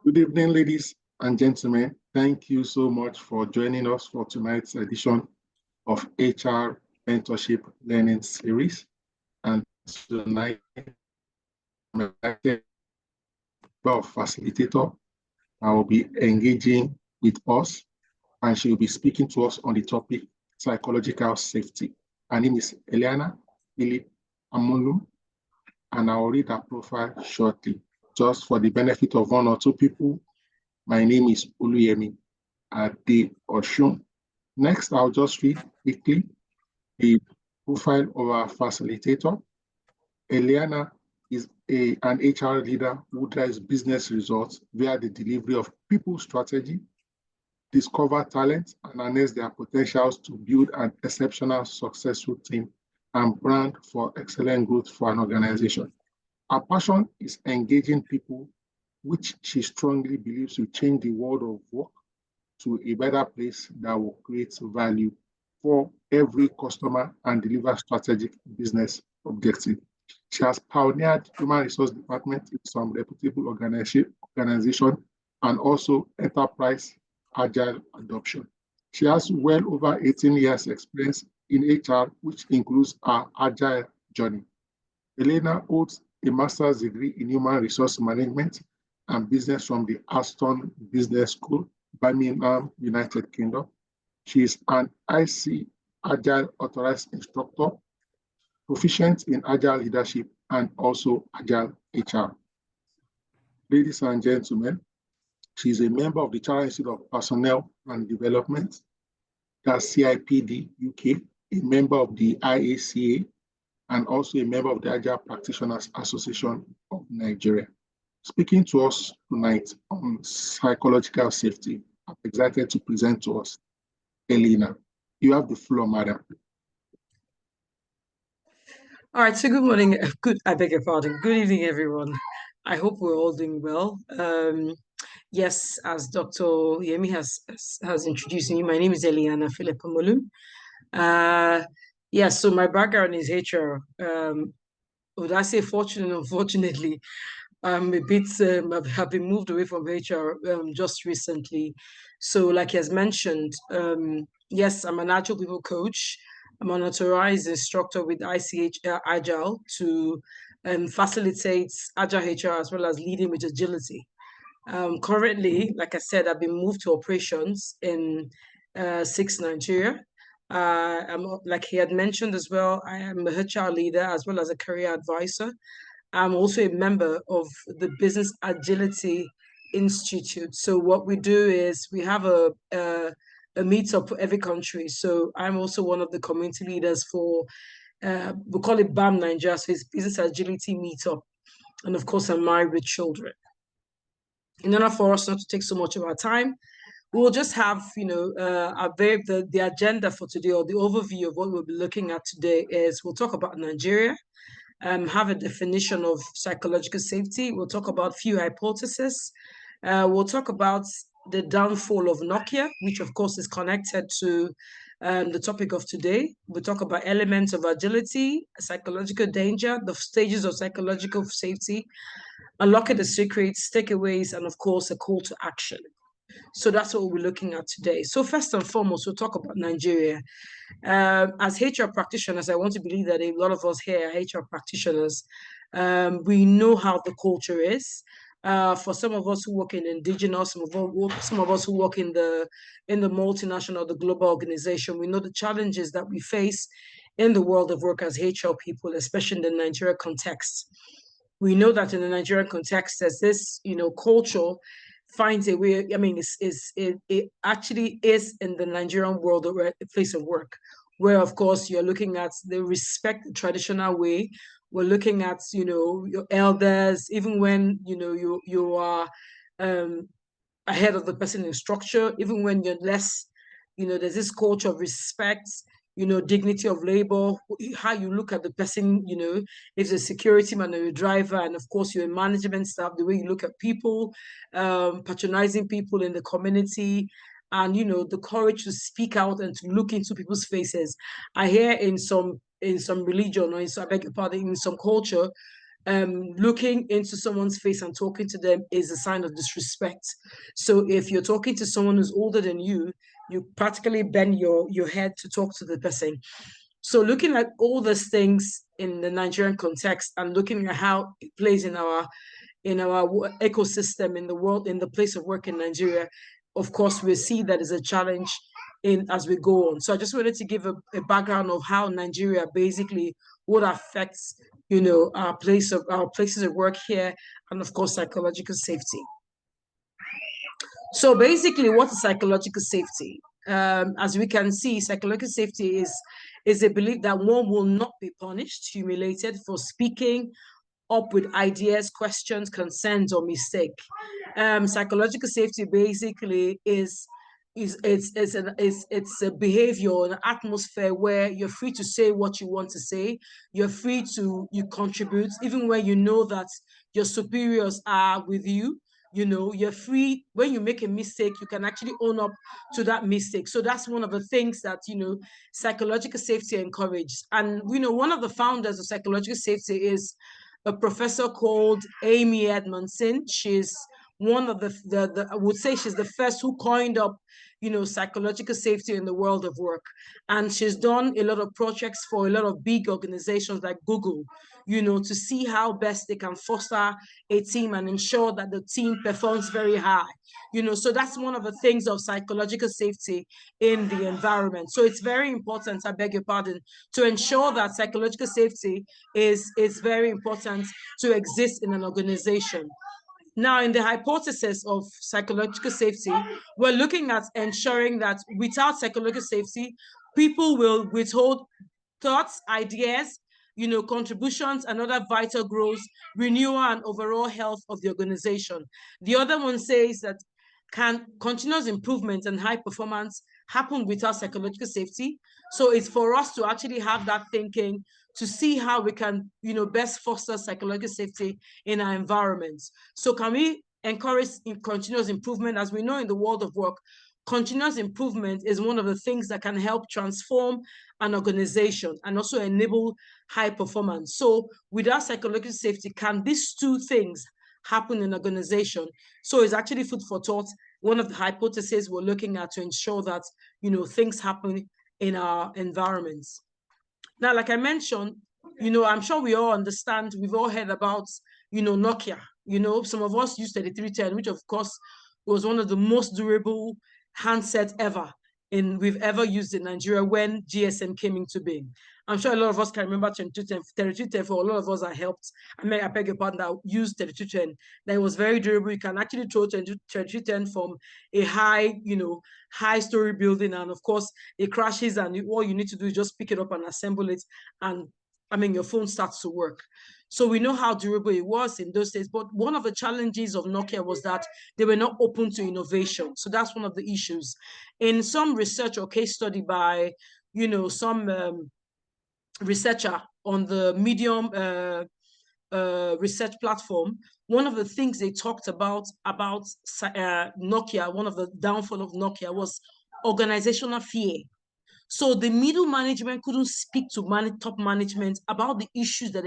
Good evening, ladies and gentlemen. Thank you so much for joining us for tonight's edition of HR Mentorship Learning Series. And tonight, I'm invited by a facilitator. I will be engaging with us, and she will be speaking to us on the topic psychological safety. Her name is Eliana Philip Amolum, and I will read her profile shortly. Just for the benefit of one or two people, my name is Oluyemi Ade Oshun. Next, I'll just read quickly the profile of our facilitator. Eliana is an HR leader who drives business results via the delivery of people strategy, discover talent, and harness their potentials to build an exceptional, successful team and brand for excellent growth for an organization. Her passion is engaging people, which she strongly believes will change the world of work to a better place that will create value for every customer and deliver strategic business objectives. She has pioneered human resource department in some reputable organization and also enterprise agile adoption. She has well over 18 years experience in HR, which includes her agile journey. Elena holds a master's degree in human resource management and business from the Aston Business School, Birmingham, United Kingdom. She is an IC Agile Authorized Instructor, proficient in Agile leadership and also Agile HR. Ladies and gentlemen, she is a member of the Chartered Institute of Personnel and Development, that's CIPD UK, a member of the IACA, and also a member of the Agile Practitioners Association of Nigeria. Speaking to us tonight on psychological safety, I'm excited to present to us Elena. You have the floor, madam. All right, so good morning. I beg your pardon. Good evening, everyone. I hope we're all doing well. Yes, as Dr. Yemi has introduced me, my name is Eliana Philip Amolum. Yes, so my background is HR. Would I say fortunate? Unfortunately, I'm a bit, have been moved away from HR just recently. So like he has mentioned, yes, I'm an agile people coach. I'm an authorized instructor with ICH Agile to facilitate Agile HR as well as leading with agility. Currently, like I said, I've been moved to operations in SIX Nigeria. Like he had mentioned as well, I am a HR leader as well as a career advisor. I'm also a member of the Business Agility Institute. So what we do is we have a meetup for every country. So I'm also one of the community leaders for, we call it BAM Nigeria, so it's Business Agility Meetup. And of course, I'm married with children. In order for us not to take so much of our time, we'll just have, the agenda for today, or the overview of what we'll be looking at today is we'll talk about Nigeria, have a definition of psychological safety. We'll talk about a few hypotheses. We'll talk about the downfall of Nokia, which of course is connected to the topic of today. We'll talk about elements of agility, psychological danger, the stages of psychological safety, unlocking the secrets, takeaways, and of course, a call to action. So that's what we're looking at today. So first and foremost, we'll talk about Nigeria. As HR practitioners, I want to believe that a lot of us here are HR practitioners. We know how the culture is. For some of us who work in indigenous, some of us who work in the multinational, the global organization, we know the challenges that we face in the world of work as HR people, especially in the Nigeria context. We know that in the Nigerian context, as this, culture finds a way. I mean, it actually is in the Nigerian world a place of work, where of course you're looking at the respect the traditional way. We're looking at your elders, even when you are ahead of the person in structure, even when you're less. There's this culture of respect. Dignity of labor, how you look at the person, if a security man or a driver, and of course, you're a management staff, the way you look at people, patronizing people in the community, and, the courage to speak out and to look into people's faces. I hear in some religion, or I beg your pardon, in some culture, looking into someone's face and talking to them is a sign of disrespect. So if you're talking to someone who's older than you practically bend your head to talk to the person. So looking at all these things in the Nigerian context and looking at how it plays in our ecosystem in the world, in the place of work in Nigeria, of course, we see that as a challenge in as we go on. So I just wanted to give a background of how Nigeria basically would affect, our places of work here, and of course, psychological safety. So basically, what is psychological safety? As we can see, psychological safety is a belief that one will not be punished, humiliated for speaking up with ideas, questions, concerns, or mistake. Psychological safety basically is it's a behavior, an atmosphere where you're free to say what you want to say. You're free to contribute, even when you know that your superiors are with you. You're free. When you make a mistake, you can actually own up to that mistake. So that's one of the things that psychological safety encourages. And one of the founders of psychological safety is a professor called Amy Edmondson. She's one of the I would say she's the first who coined up psychological safety in the world of work. And she's done a lot of projects for a lot of big organizations like Google, to see how best they can foster a team and ensure that the team performs very high. So that's one of the things of psychological safety in the environment. So it's very important, I beg your pardon, to ensure that psychological safety is very important to exist in an organization. Now, in the hypothesis of psychological safety, we're looking at ensuring that without psychological safety, people will withhold thoughts, ideas, contributions, and other vital growth, renewal, and overall health of the organization. The other one says that can continuous improvement and high performance happen without psychological safety? So it's for us to actually have that thinking to see how we can, best foster psychological safety in our environments. So can we encourage continuous improvement? As we know in the world of work, continuous improvement is one of the things that can help transform an organization and also enable high performance. So without psychological safety, can these two things happen in an organization? So it's actually food for thought. One of the hypotheses we're looking at to ensure that, things happen in our environments. Now, like I mentioned, I'm sure we all understand, we've all heard about, Nokia. Some of us used 3310, which of course was one of the most durable handsets we've ever used in Nigeria when GSM came into being. I'm sure a lot of us can remember 3210 for a lot of us that helped. I beg your pardon, that used 3210. That was very durable. You can actually throw 3210 from a high story building, and of course it crashes, and all you need to do is just pick it up and assemble it, and your phone starts to work. So we know how durable it was in those days. But one of the challenges of Nokia was that they were not open to innovation. So that's one of the issues. In some research or case study by, some researcher on the Medium research platform, one of the things they talked about Nokia, one of the downfall of Nokia was organizational fear. So the middle management couldn't speak to top management about the issues that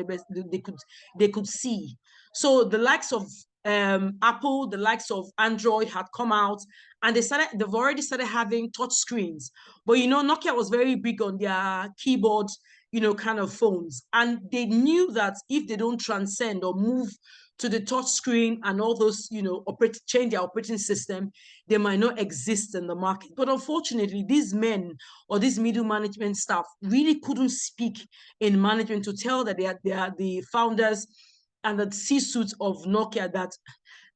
they could see. So the likes of Apple, the likes of Android had come out, and they've already started having touch screens. But Nokia was very big on their keyboard, kind of phones, and they knew that if they don't transcend or move to the touch screen and all those, change their operating system, they might not exist in the market. But unfortunately, these men or these middle management staff really couldn't speak in management to tell that they are the founders and the C-suite of Nokia that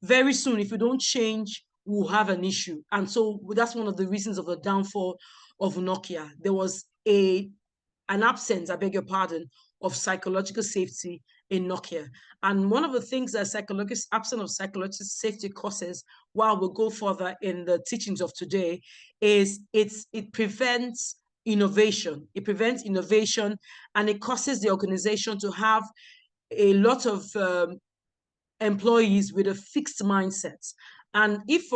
very soon, if you don't change, we'll have an issue. And so that's one of the reasons of the downfall of Nokia. There was an absence, I beg your pardon, of psychological safety in Nokia. And one of the things that absence of psychological safety causes, while we'll go further in the teachings of today, is it prevents innovation. It prevents innovation, and it causes the organization to have a lot of employees with a fixed mindset. And if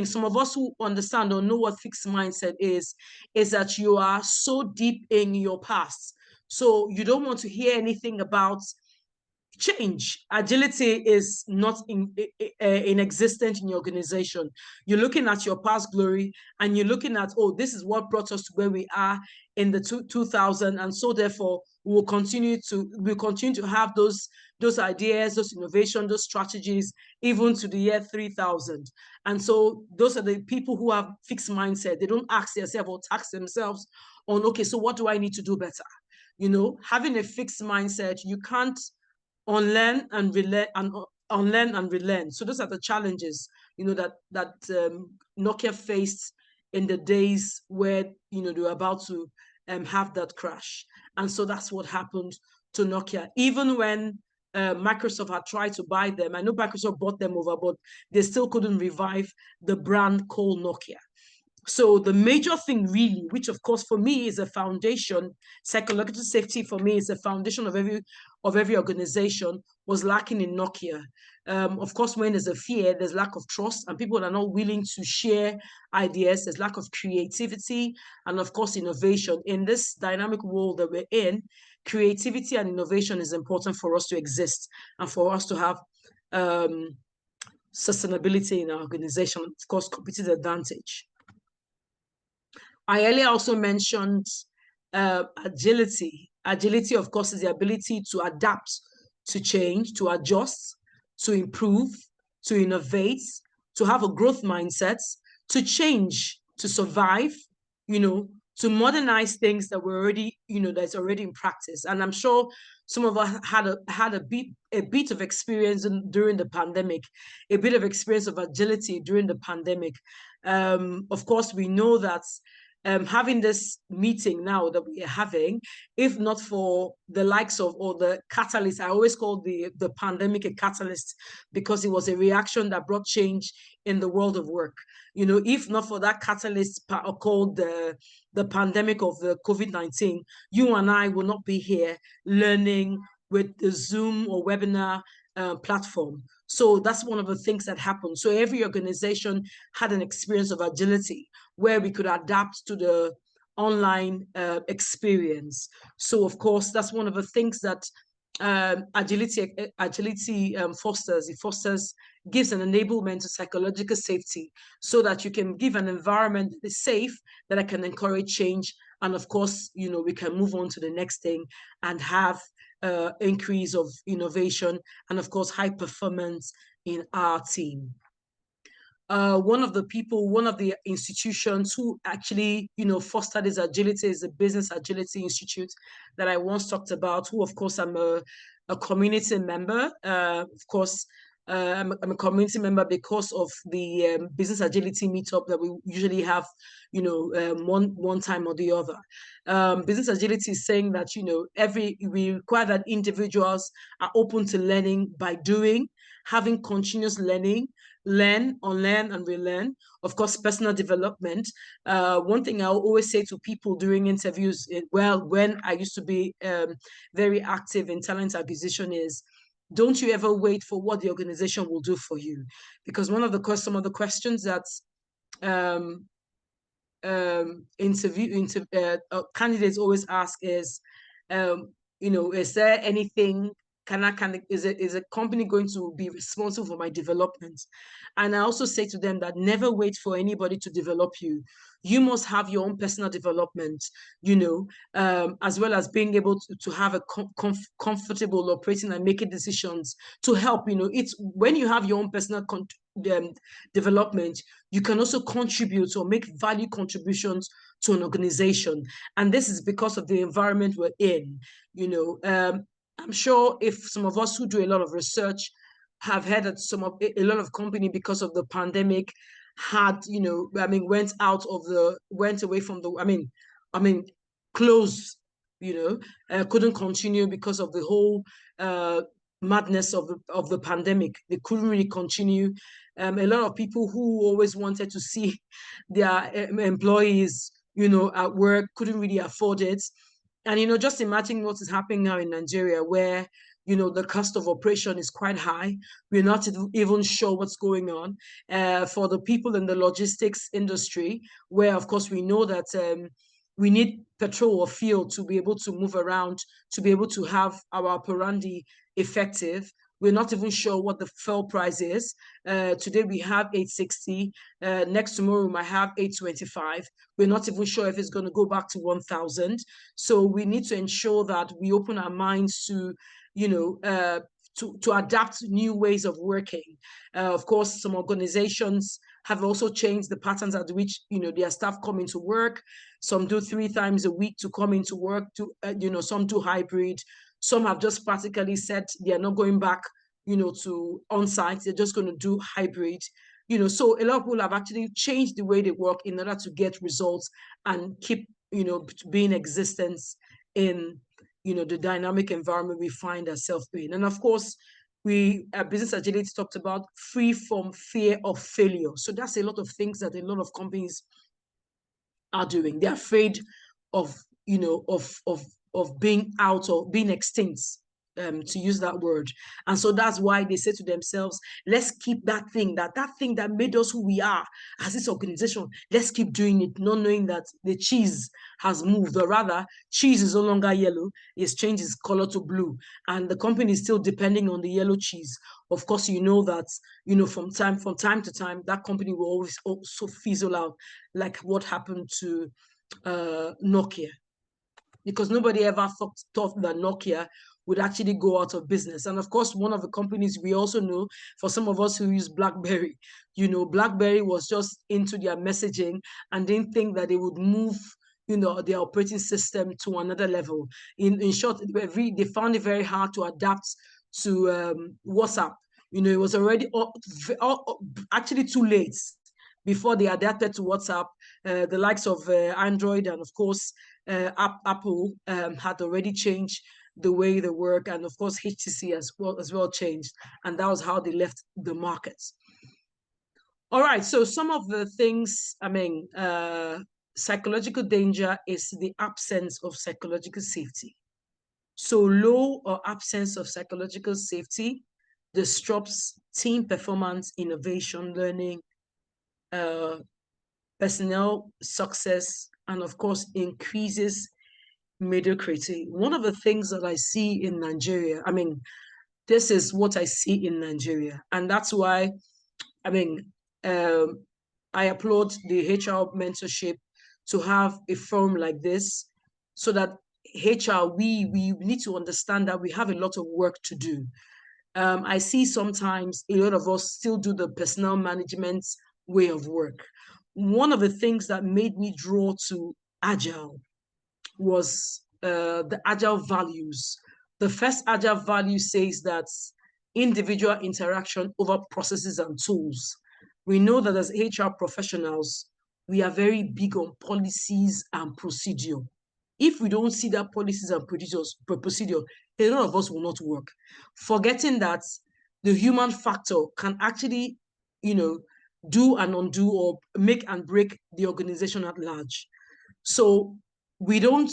some of us who understand or know what fixed mindset is that you are so deep in your past. So you don't want to hear anything about change. Agility is not inexistent in your organization. You're looking at your past glory and you're looking at, oh, this is what brought us to where we are in the 2000, and so therefore we'll continue to have those ideas, those innovations, those strategies, even to the year 3000. And so those are the people who have fixed mindset. They don't ask themselves or task themselves on, okay, so what do I need to do better? You know, having a fixed mindset, you can't unlearn and relearn. So those are the challenges, you know, that Nokia faced in the days where, you know, they were about to have that crash. And so that's what happened to Nokia. Even when Microsoft had tried to buy them, I know Microsoft bought them over, but they still couldn't revive the brand called Nokia. So the major thing really, which of course for me is a foundation, psychological safety for me is a foundation of every organization, was lacking in Nokia. Of course, when there's a fear, there's lack of trust, and people are not willing to share ideas. There's lack of creativity and of course innovation. In this dynamic world that we're in, creativity and innovation is important for us to exist and for us to have sustainability in our organization, of course, competitive advantage. I earlier also mentioned agility. Agility, of course, is the ability to adapt, to change, to adjust, to improve, to innovate, to have a growth mindset, to change, to survive, you know, to modernize things that were already, you know, that's already in practice. And I'm sure some of us had a bit of experience during the pandemic, a bit of experience of agility during the pandemic. Of course, we know that having this meeting now that we are having, if not for the likes of, or the catalyst, I always call the pandemic a catalyst because it was a reaction that brought change in the world of work. You know, if not for that catalyst called the pandemic of the COVID-19, you and I will not be here learning with the Zoom or webinar platform. So that's one of the things that happened. So every organization had an experience of agility where we could adapt to the online experience. So of course, that's one of the things that agility fosters. It fosters, gives an enablement to psychological safety so that you can give an environment that is safe, that I can encourage change. And of course, you know, we can move on to the next thing and have increase of innovation and of course, high performance in our team. One of the institutions who actually, you know, fostered this agility is the Business Agility Institute that I once talked about, who of course I'm a community member. Of course, I'm a community member because of the Business Agility meetup that we usually have, you know, one time or the other. Business Agility is saying that, you know, we require that individuals are open to learning by doing, having continuous learning, learn, unlearn, and relearn. Of course, personal development. One thing I always say to people during interviews, when I used to be very active in talent acquisition, is don't you ever wait for what the organization will do for you, because some of the questions that candidates always ask is, you know, is there anything? Is a company going to be responsible for my development? And I also say to them that never wait for anybody to develop you. You must have your own personal development, you know, as well as being able to have a comfortable operating and making decisions to help. You know, it's when you have your own personal development, you can also contribute or make value contributions to an organization. And this is because of the environment we're in, you know. I'm sure if some of us who do a lot of research have heard that a lot of company, because of the pandemic, had, you know, went away from the, closed, you know, couldn't continue because of the whole madness of the pandemic. They couldn't really continue. A lot of people who always wanted to see their employees, you know, at work couldn't really afford it. And, you know, just imagine what is happening now in Nigeria, where, you know, the cost of operation is quite high. We're not even sure what's going on. For the people in the logistics industry, where, of course, we know that we need petrol or fuel to be able to move around, to be able to have our operandi effective. We're not even sure what the fuel price is. Today we have 860. Next tomorrow we might have 825. We're not even sure if it's going to go back to 1,000. So we need to ensure that we open our minds to, to adapt new ways of working. Of course, some organizations have also changed the patterns at which their staff come into work. Some do 3 times a week to come into work. Some do hybrid. Some have just practically said they are not going back, to on-site. They're just going to do hybrid. So a lot of people have actually changed the way they work in order to get results and keep, being existence in, the dynamic environment we find ourselves in. And of course, Business Agility talked about free from fear of failure. So that's a lot of things that a lot of companies are doing. They're afraid of, of being out or being extinct, to use that word. And so that's why they say to themselves, let's keep that thing that made us who we are as this organization. Let's keep doing it, not knowing that the cheese has moved, or rather, cheese is no longer yellow, it's changed its color to blue. And the company is still depending on the yellow cheese. Of course, you know that, from time to time, that company will always also fizzle out, like what happened to Nokia. Because nobody ever thought that Nokia would actually go out of business. And of course, one of the companies we also know, for some of us who use BlackBerry, BlackBerry was just into their messaging and didn't think that they would move, their operating system to another level. In short, they found it very hard to adapt to WhatsApp. It was already actually too late before they adapted to WhatsApp. The likes of Android and of course Apple had already changed the way they work, and of course HTC as well changed, and that was how they left the market. All right, so some of the things, psychological danger is the absence of psychological safety. So low or absence of psychological safety disrupts team performance, innovation, learning, personnel success, and of course increases mediocrity. One of the things that I see in Nigeria, this is what I see in Nigeria, and that's why, I applaud the HR mentorship to have a forum like this, so that HR, we need to understand that we have a lot of work to do. I see sometimes a lot of us still do the personnel management way of work. One of the things that made me draw to Agile was the Agile values. The first Agile value says that individual interaction over processes and tools. We know that as HR professionals, we are very big on policies and procedure. If we don't see that policies and procedure, a lot of us will not work. Forgetting that the human factor can actually, do and undo or make and break the organization at large. So we don't,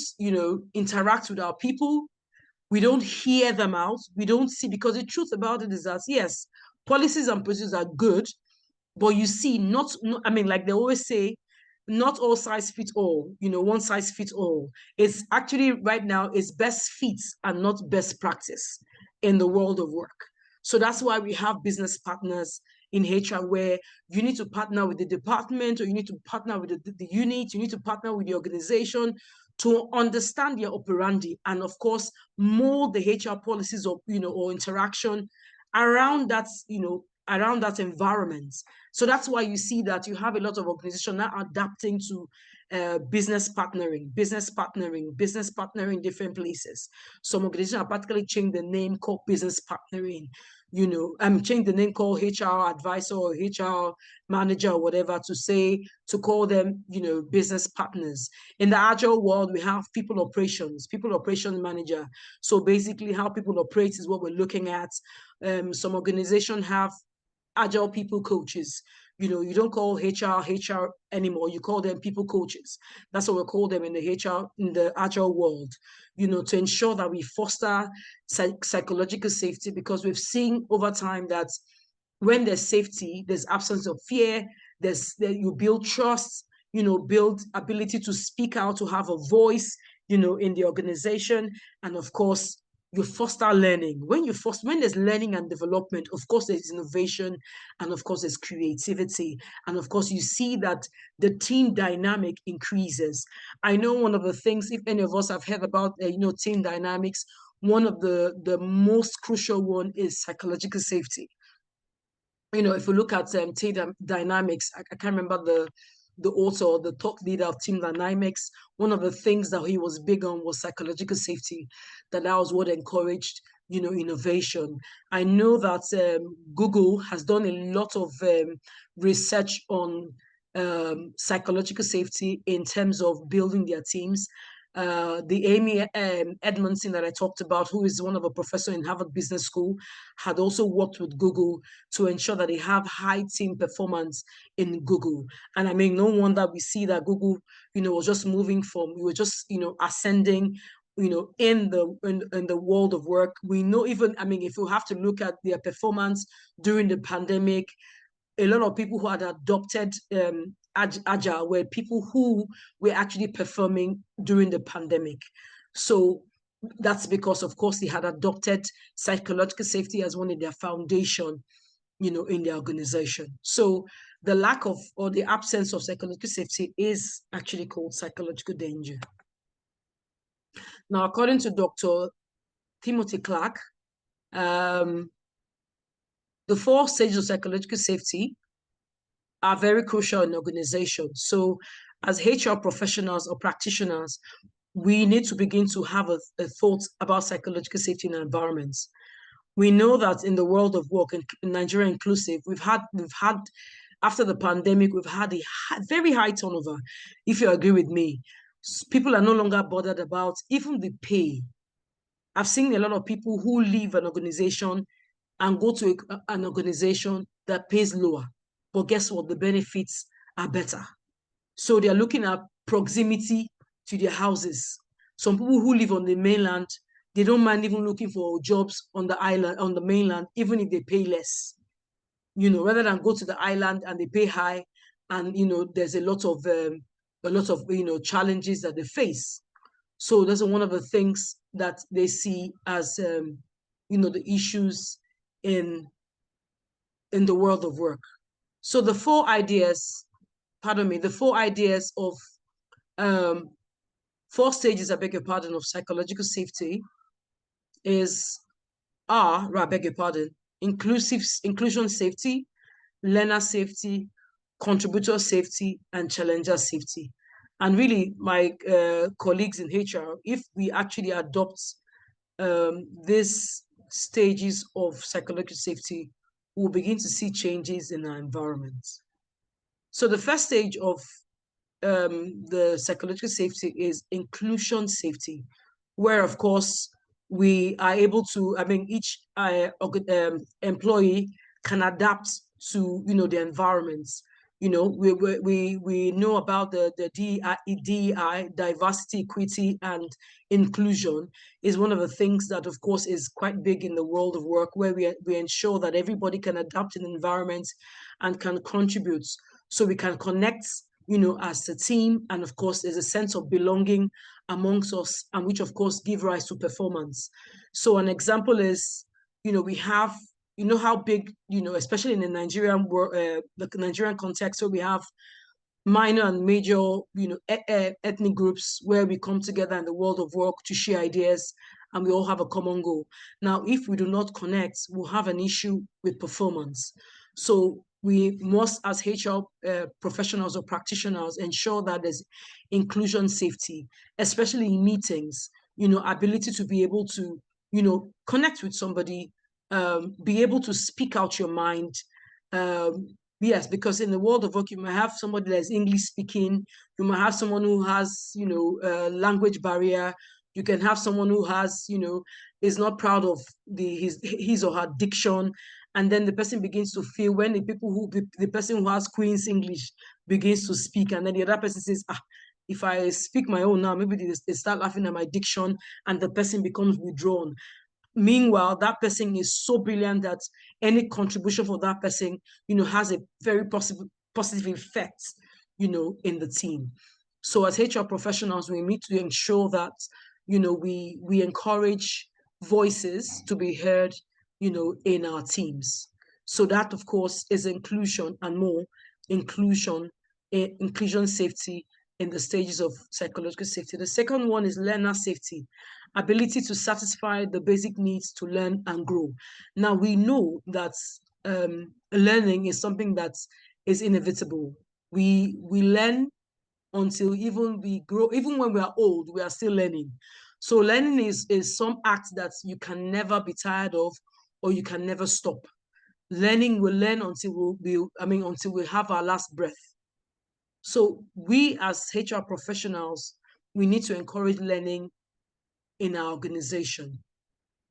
interact with our people. We don't hear them out. We don't see, because the truth about it is that, yes, policies and procedures are good, but you see, like they always say, not all size fits all, one size fits all. It's actually right now, it's best fit and not best practice in the world of work. So that's why we have business partners in HR, where you need to partner with the department, or you need to partner with the unit, you need to partner with the organization to understand their operandi, and of course, mold the HR policies or, or interaction around that, around that environment. So that's why you see that you have a lot of organizations now adapting to business partnering in different places. Some organizations are practically changing the name called business partnering, change the name called HR advisor or HR manager or whatever, to call them, business partners. In the Agile world, we have people operations manager. So basically how people operate is what we're looking at. Some organizations have Agile people coaches. You don't call HR anymore. You call them people coaches. That's what we call them in the Agile world, to ensure that we foster psychological safety, because we've seen over time that when there's safety, there's absence of fear, you build trust, build ability to speak out, to have a voice, in the organization. And of course, you foster learning. When there's learning and development, of course, there's innovation, and of course, there's creativity. And of course, you see that the team dynamic increases. I know one of the things, if any of us have heard about, team dynamics, one of the most crucial one is psychological safety. If we look at team dynamics, I can't remember the author or the thought leader of team dynamics. One of the things that he was big on was psychological safety. That was what encouraged, innovation. I know that Google has done a lot of research on psychological safety in terms of building their teams. The Amy Edmondson that I talked about, who is one of a professor in Harvard Business School, had also worked with Google to ensure that they have high team performance in Google. And I mean, no wonder we see that Google, was just moving from, we were just, ascending, in the world of work. We know, even, I mean, if you have to look at their performance during the pandemic, a lot of people who had adopted Agile were people who were actually performing during the pandemic. So that's because, of course, they had adopted psychological safety as one of their foundation, in the organization. So the lack of, or the absence of psychological safety is actually called psychological danger. Now, according to Dr. Timothy Clark, the 4 stages of psychological safety are very crucial in organizations. So as HR professionals or practitioners, we need to begin to have a thought about psychological safety in our environments. We know that in the world of work, in Nigeria inclusive, we've had after the pandemic, we've had a very high turnover. If you agree with me, people are no longer bothered about even the pay. I've seen a lot of people who leave an organization and go to an organization that pays lower. But guess what? The benefits are better. So they're looking at proximity to their houses. Some people who live on the mainland, they don't mind even looking for jobs on the island, on the mainland, even if they pay less. Rather than go to the island and they pay high, and there's a lot of challenges that they face. So that's one of the things that they see as the issues in the world of work. So the 4 ideas of 4 stages, I beg your pardon, of psychological safety inclusion safety, learner safety, contributor safety, and challenger safety. And really, my colleagues in HR, if we actually adopt these stages of psychological safety, we'll begin to see changes in our environment. So the first stage of the psychological safety is inclusion safety, where, of course, we are able to, I mean, each employee can adapt to, the environments. We know about the DEI, diversity, equity, and inclusion is one of the things that, of course, is quite big in the world of work, where we ensure that everybody can adapt in the environment and can contribute, so we can connect, as a team. And of course, there's a sense of belonging amongst us, and which, of course, give rise to performance. So an example is, we have, how big, especially in the Nigerian the Nigerian context, so we have minor and major, ethnic groups where we come together in the world of work to share ideas, and we all have a common goal. Now, if we do not connect, we'll have an issue with performance. So we must, as HR professionals or practitioners, ensure that there's inclusion safety, especially in meetings, ability to be able to, connect with somebody, be able to speak out your mind. Yes, because in the world of work, you might have somebody that's English speaking, you might have someone who has, language barrier, you can have someone who has, is not proud of his or her diction. And then the person begins to feel, when the person who has Queen's English begins to speak, and then the other person says, if I speak my own now, maybe they start laughing at my diction, and the person becomes withdrawn. Meanwhile, that person is so brilliant that any contribution for that person, has a very positive effect, in the team. So as HR professionals, we need to ensure that, we encourage voices to be heard, in our teams. So that, of course, is inclusion and more inclusion safety in the stages of psychological safety. The second one is learner safety, ability to satisfy the basic needs to learn and grow. Now, we know that learning is something that is inevitable. We learn until even we grow. Even when we are old, we are still learning. So learning is some act that you can never be tired of, or you can never stop. Learning, will learn until until we have our last breath. So we as HR professionals, we need to encourage learning in our organization.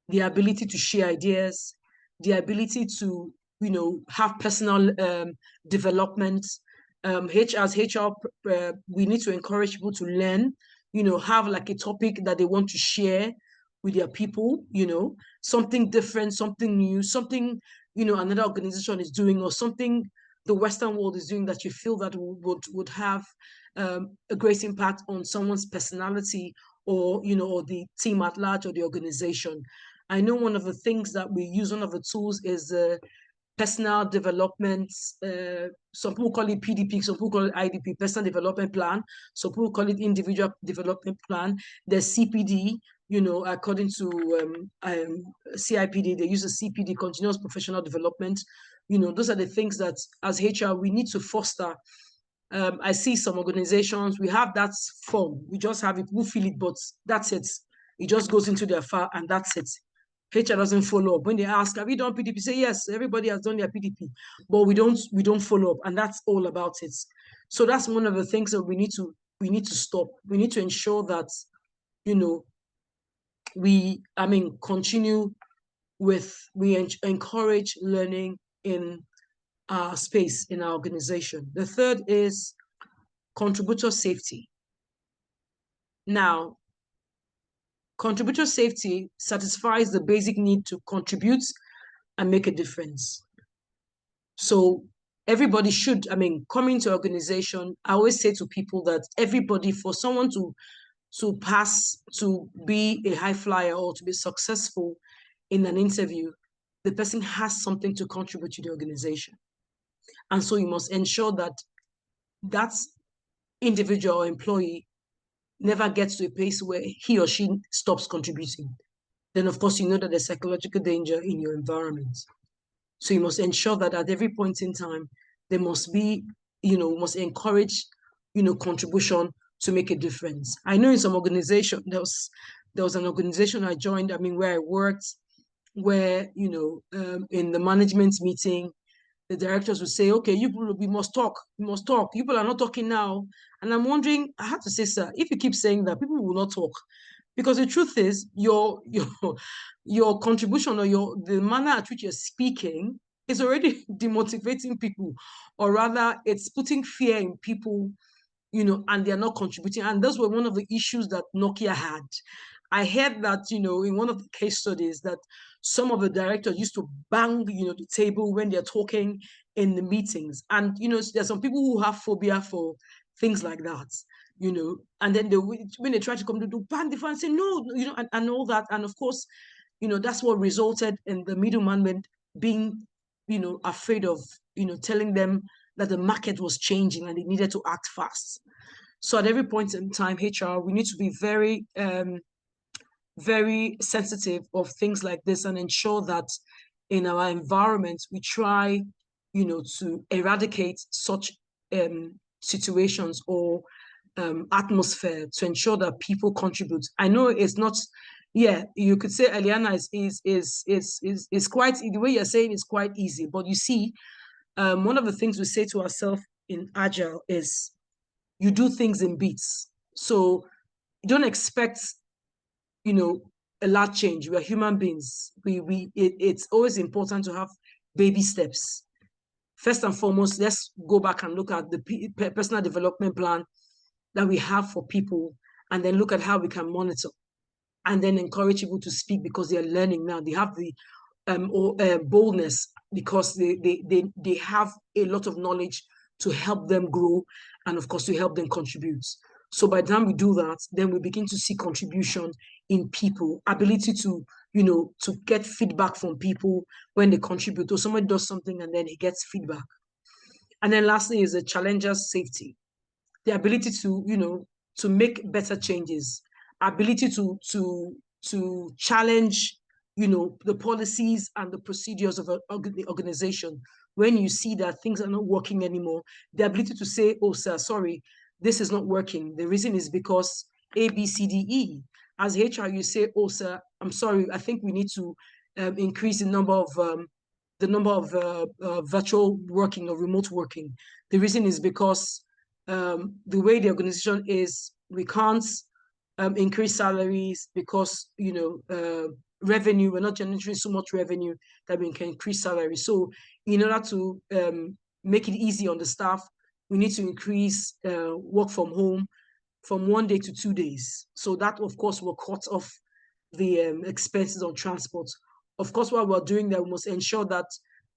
The ability to share ideas, the ability to, have personal development. As HR, we need to encourage people to learn, have like a topic that they want to share with their people, something different, something new, something, another organization is doing, or something the Western world is doing that you feel that would have a great impact on someone's personality, or, or the team at large, or the organization. I know one of the things that we use, one of the tools is personal development. Some people call it PDP, some people call it IDP, personal development plan. Some people call it individual development plan. There's CPD, according to CIPD, they use a CPD, continuous professional development. Those are the things that as HR, we need to foster. I see some organizations, we have that form, we just have it, we fill it, but that's it. It just goes into their file and that's it. HR doesn't follow up. When they ask, have you done PDP? Say, yes, everybody has done their PDP, but we don't follow up, and that's all about it. So that's one of the things that we need to stop. We need to ensure that, we encourage learning in our space, in our organization. The third is contributor safety. Now, contributor safety satisfies the basic need to contribute and make a difference. So everybody should, coming to organization, I always say to people that everybody, for someone to pass, to be a high flyer or to be successful in an interview, the person has something to contribute to the organization. And so you must ensure that that individual or employee never gets to a place where he or she stops contributing. Then, of course, you know that there's psychological danger in your environment. So you must ensure that at every point in time, there must be, must encourage, contribution to make a difference. I know in some organization, there was an organization I joined, where I worked, where, in the management meeting, the directors would say, okay, we must talk. People are not talking now. And I'm wondering, I have to say, sir, if you keep saying that, people will not talk. Because the truth is, your contribution, or the manner at which you're speaking is already demotivating people, or rather, it's putting fear in people, and they're not contributing. And those were one of the issues that Nokia had. I heard that, in one of the case studies, that some of the directors used to bang, the table when they're talking in the meetings. And, there's some people who have phobia for things like that, and then when they try to come to do bang the phone and say, no, and all that. And of course, that's what resulted in the middleman being, afraid of, telling them that the market was changing and they needed to act fast. So at every point in time, HR, we need to be very, very sensitive of things like this, and ensure that in our environment, we try, to eradicate such situations or atmosphere, to ensure that people contribute. I know it's not, you could say Eliana is quite, the way you're saying is quite easy, but you see, one of the things we say to ourselves in Agile is you do things in beats. So you don't expect, a large change. We are human beings. It's always important to have baby steps. First and foremost, let's go back and look at the personal development plan that we have for people, and then look at how we can monitor, and then encourage people to speak because they're learning now. They have the boldness because they have a lot of knowledge to help them grow, and of course to help them contribute. So by the time we do that, then we begin to see contribution in people, ability to, to get feedback from people when they contribute, or somebody does something and then he gets feedback. And then lastly is the challenger's safety, the ability to, to make better changes, ability to challenge, the policies and the procedures of the organization. When you see that things are not working anymore, the ability to say, oh, sir, sorry, this is not working. The reason is because A, B, C, D, E. As HR, you say, oh, sir, I'm sorry, I think we need to increase the number of virtual working or remote working. The reason is because the way the organization is, we can't increase salaries because, revenue, we're not generating so much revenue that we can increase salary. So in order to make it easy on the staff, we need to increase work from home from 1 day to 2 days. So that, of course, will cut off the expenses on transport. Of course, while we're doing that, we must ensure that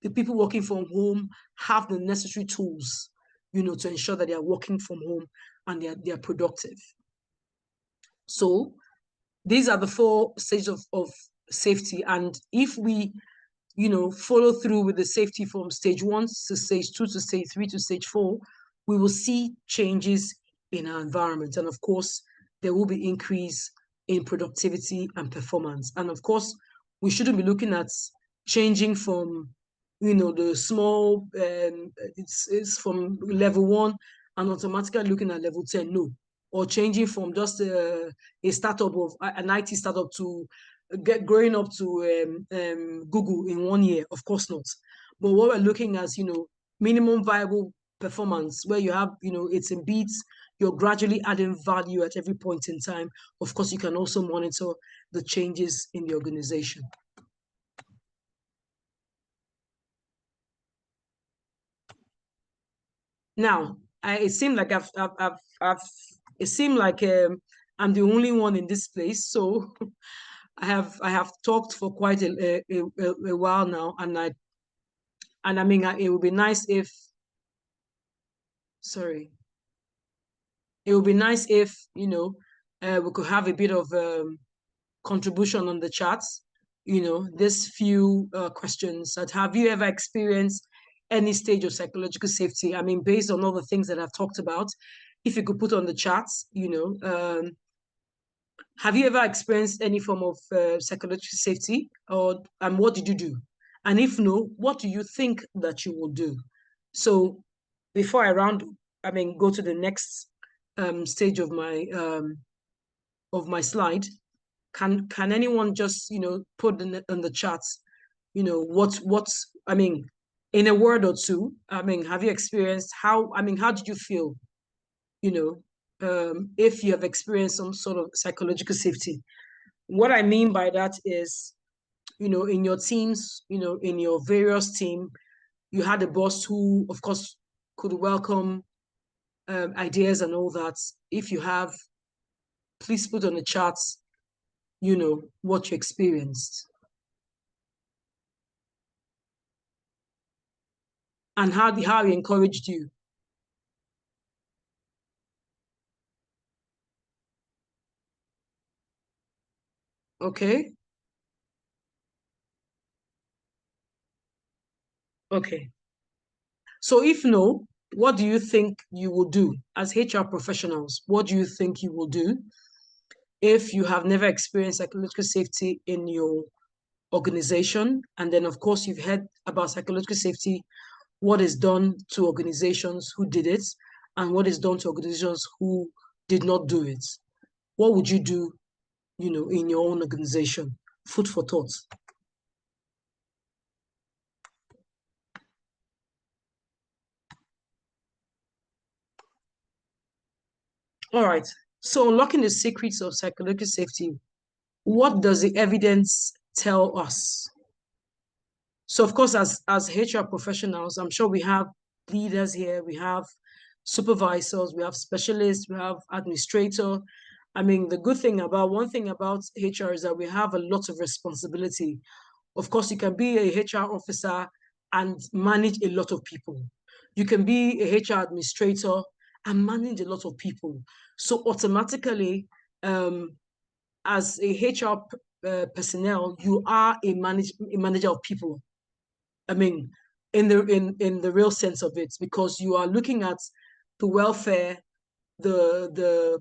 the people working from home have the necessary tools, to ensure that they are working from home and they are productive. So these are the 4 stages of safety. And if we, follow through with the safety from stage 1 to stage 2 to stage 3 to stage 4, we will see changes in our environment. And of course, there will be increase in productivity and performance. And of course, we shouldn't be looking at changing from, the small, it's from level 1 and automatically looking at level 10. No. Or changing from just a startup of an IT startup to growing up to Google in 1 year. Of course not. But what we're looking at, minimum viable performance, where you have, it's in beats, you're gradually adding value at every point in time. Of course, you can also monitor the changes in the organization. Now, it seemed like it seemed like I'm the only one in this place. So I have talked for quite a while now, and I mean, it would be nice if, sorry, it would be nice if, we could have a bit of contribution on the charts, this few questions that have you ever experienced any stage of psychological safety? I mean, based on all the things that I've talked about, if you could put on the charts, have you ever experienced any form of psychological safety, and what did you do? And if no, what do you think that you will do? So before I go to the next stage of my slide, can anyone just, put in the charts, what's, I mean, in a word or two, I mean, have you experienced how did you feel, if you have experienced some sort of psychological safety? What I mean by that is, in your teams, in your various team, you had a boss who, of course, could welcome ideas and all that. If you have, please put on the charts, what you experienced. And how he encouraged you. Okay. Okay. So if no, what do you think you will do as HR professionals? What do you think you will do if you have never experienced psychological safety in your organization? And then, of course, you've heard about psychological safety, what is done to organizations who did it, and what is done to organizations who did not do it. What would you do, in your own organization? Food for thought. All right. So unlocking the secrets of psychological safety, what does the evidence tell us? So of course, as HR professionals, I'm sure we have leaders here, we have supervisors, we have specialists, we have administrator. I mean, one thing about HR is that we have a lot of responsibility. Of course, you can be a HR officer and manage a lot of people. You can be a HR administrator and manage a lot of people. So automatically, as a HR personnel, you are a manager of people. I mean, in the real sense of it, because you are looking at the welfare, the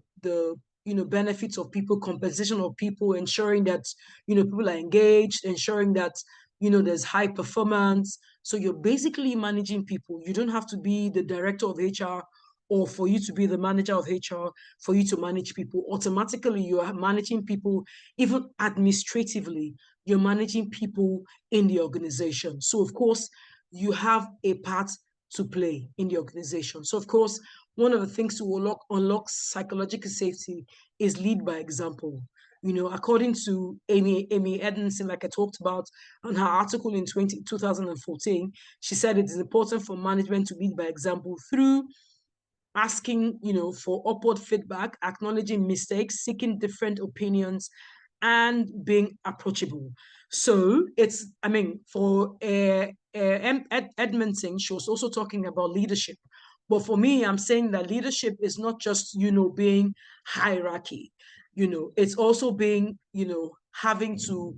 benefits of people, compensation of people, ensuring that people are engaged, ensuring that there's high performance. So you're basically managing people. You don't have to be the director of HR or for you to be the manager of HR for you to manage people. Automatically, you are managing people, even administratively, you're managing people in the organization. So of course, you have a part to play in the organization. So of course, one of the things to unlock psychological safety is lead by example. According to Amy Edmondson, like I talked about on her article in 2014, she said it is important for management to lead by example through asking, for upward feedback, acknowledging mistakes, seeking different opinions, and being approachable. So it's, for Edmondson, she was also talking about leadership. But for me, I'm saying that leadership is not just, being hierarchy. It's also being, having to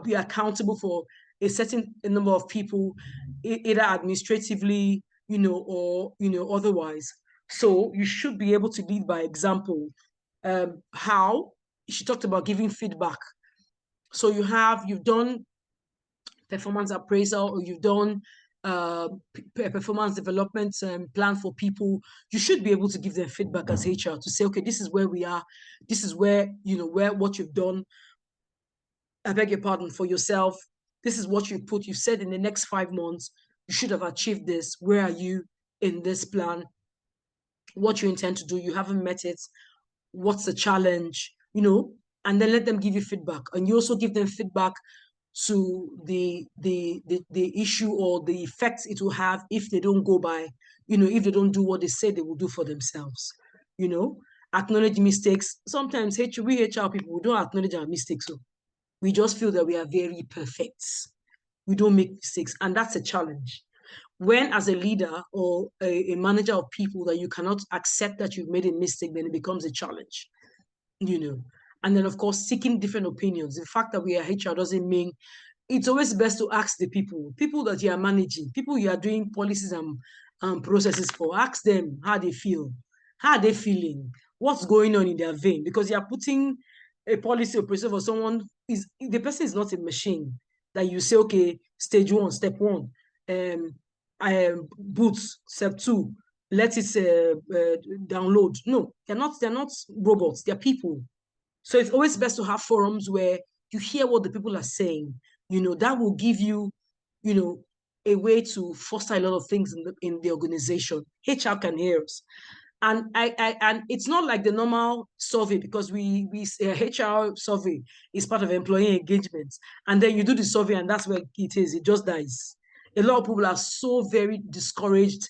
be accountable for a certain number of people, either administratively, or otherwise. So you should be able to lead by example. How? She talked about giving feedback. So you've done performance appraisal, or you've done performance development plan for people. You should be able to give them feedback as HR to say, okay, this is where we are. This is where, where what you've done. I beg your pardon, for yourself. This is what you said in the next 5 months, you should have achieved this. Where are you in this plan? What you intend to do, you haven't met it. What's the challenge? And then let them give you feedback. And you also give them feedback to the issue or the effect it will have if they don't go by, if they don't do what they say they will do for themselves. Acknowledge mistakes. Sometimes we HR people, we don't acknowledge our mistakes. So we just feel that we are very perfect. We don't make mistakes, and that's a challenge. When as a leader or a manager of people that you cannot accept that you've made a mistake, then it becomes a challenge, And then, of course, seeking different opinions. The fact that we are HR doesn't mean it's always best to ask the people that you are managing, people you are doing policies and processes for. Ask them how they feel, how are they feeling, what's going on in their vein, because you are putting a policy or procedure for someone. The person is not a machine that you say, okay, stage 1, step 1, boots, step 2, let it download. No, they're not robots, they're people. So it's always best to have forums where you hear what the people are saying. That will give you, a way to foster a lot of things in the organization. HR can hear us. And and it's not like the normal survey, because we HR survey is part of employee engagement. And then you do the survey and that's where it is. It just dies. A lot of people are so very discouraged